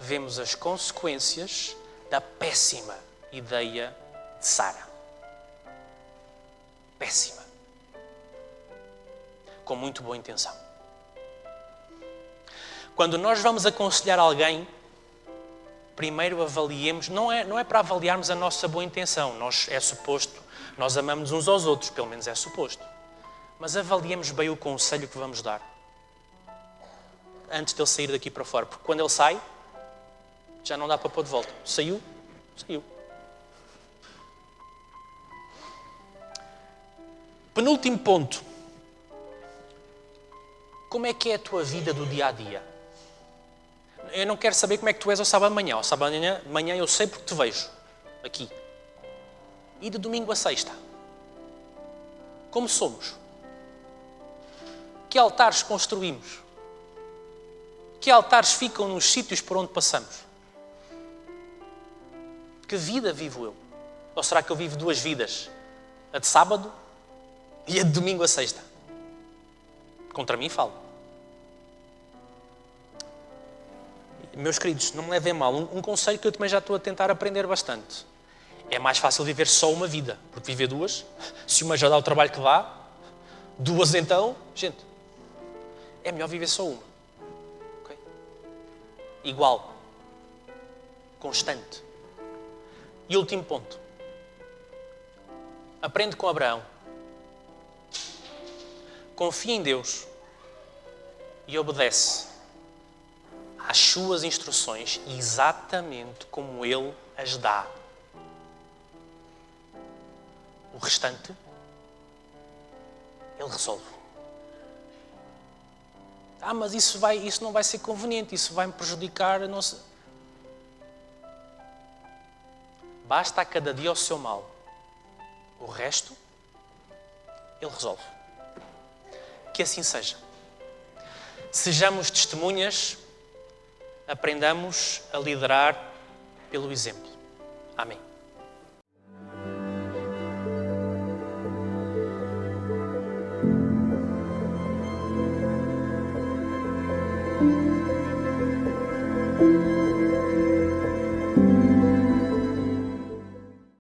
vemos as consequências da péssima ideia de Sara. Péssima. Com muito boa intenção. Quando nós vamos aconselhar alguém, primeiro avaliemos, não é para avaliarmos a nossa boa intenção, nós amamos uns aos outros, pelo menos é suposto. Mas avaliemos bem o conselho que vamos dar. Antes de ele sair daqui para fora, porque quando ele sai, já não dá para pôr de volta. Saiu. Penúltimo ponto. Como é que é a tua vida do dia a dia? Eu não quero saber como é que tu és ao sábado de manhã. Ao sábado de manhã eu sei porque te vejo aqui. E de domingo a sexta? Como somos? Que altares construímos? Que altares ficam nos sítios por onde passamos? Que vida vivo eu? Ou será que eu vivo duas vidas? A de sábado e a de domingo a sexta? Contra mim falo. Meus queridos, não me levem mal. Um conselho que eu também já estou a tentar aprender bastante. É mais fácil viver só uma vida. Porque viver duas, se uma já dá o trabalho que dá, duas então, gente, é melhor viver só uma. Okay? Igual. Constante. E último ponto. Aprende com Abraão. Confia em Deus e obedece às suas instruções exatamente como Ele as dá. O restante, Ele resolve. Mas isso não vai ser conveniente, isso vai me prejudicar. Não sei. Basta a cada dia o seu mal. O resto, Ele resolve. Que assim seja. Sejamos testemunhas, aprendamos a liderar pelo exemplo. Amém.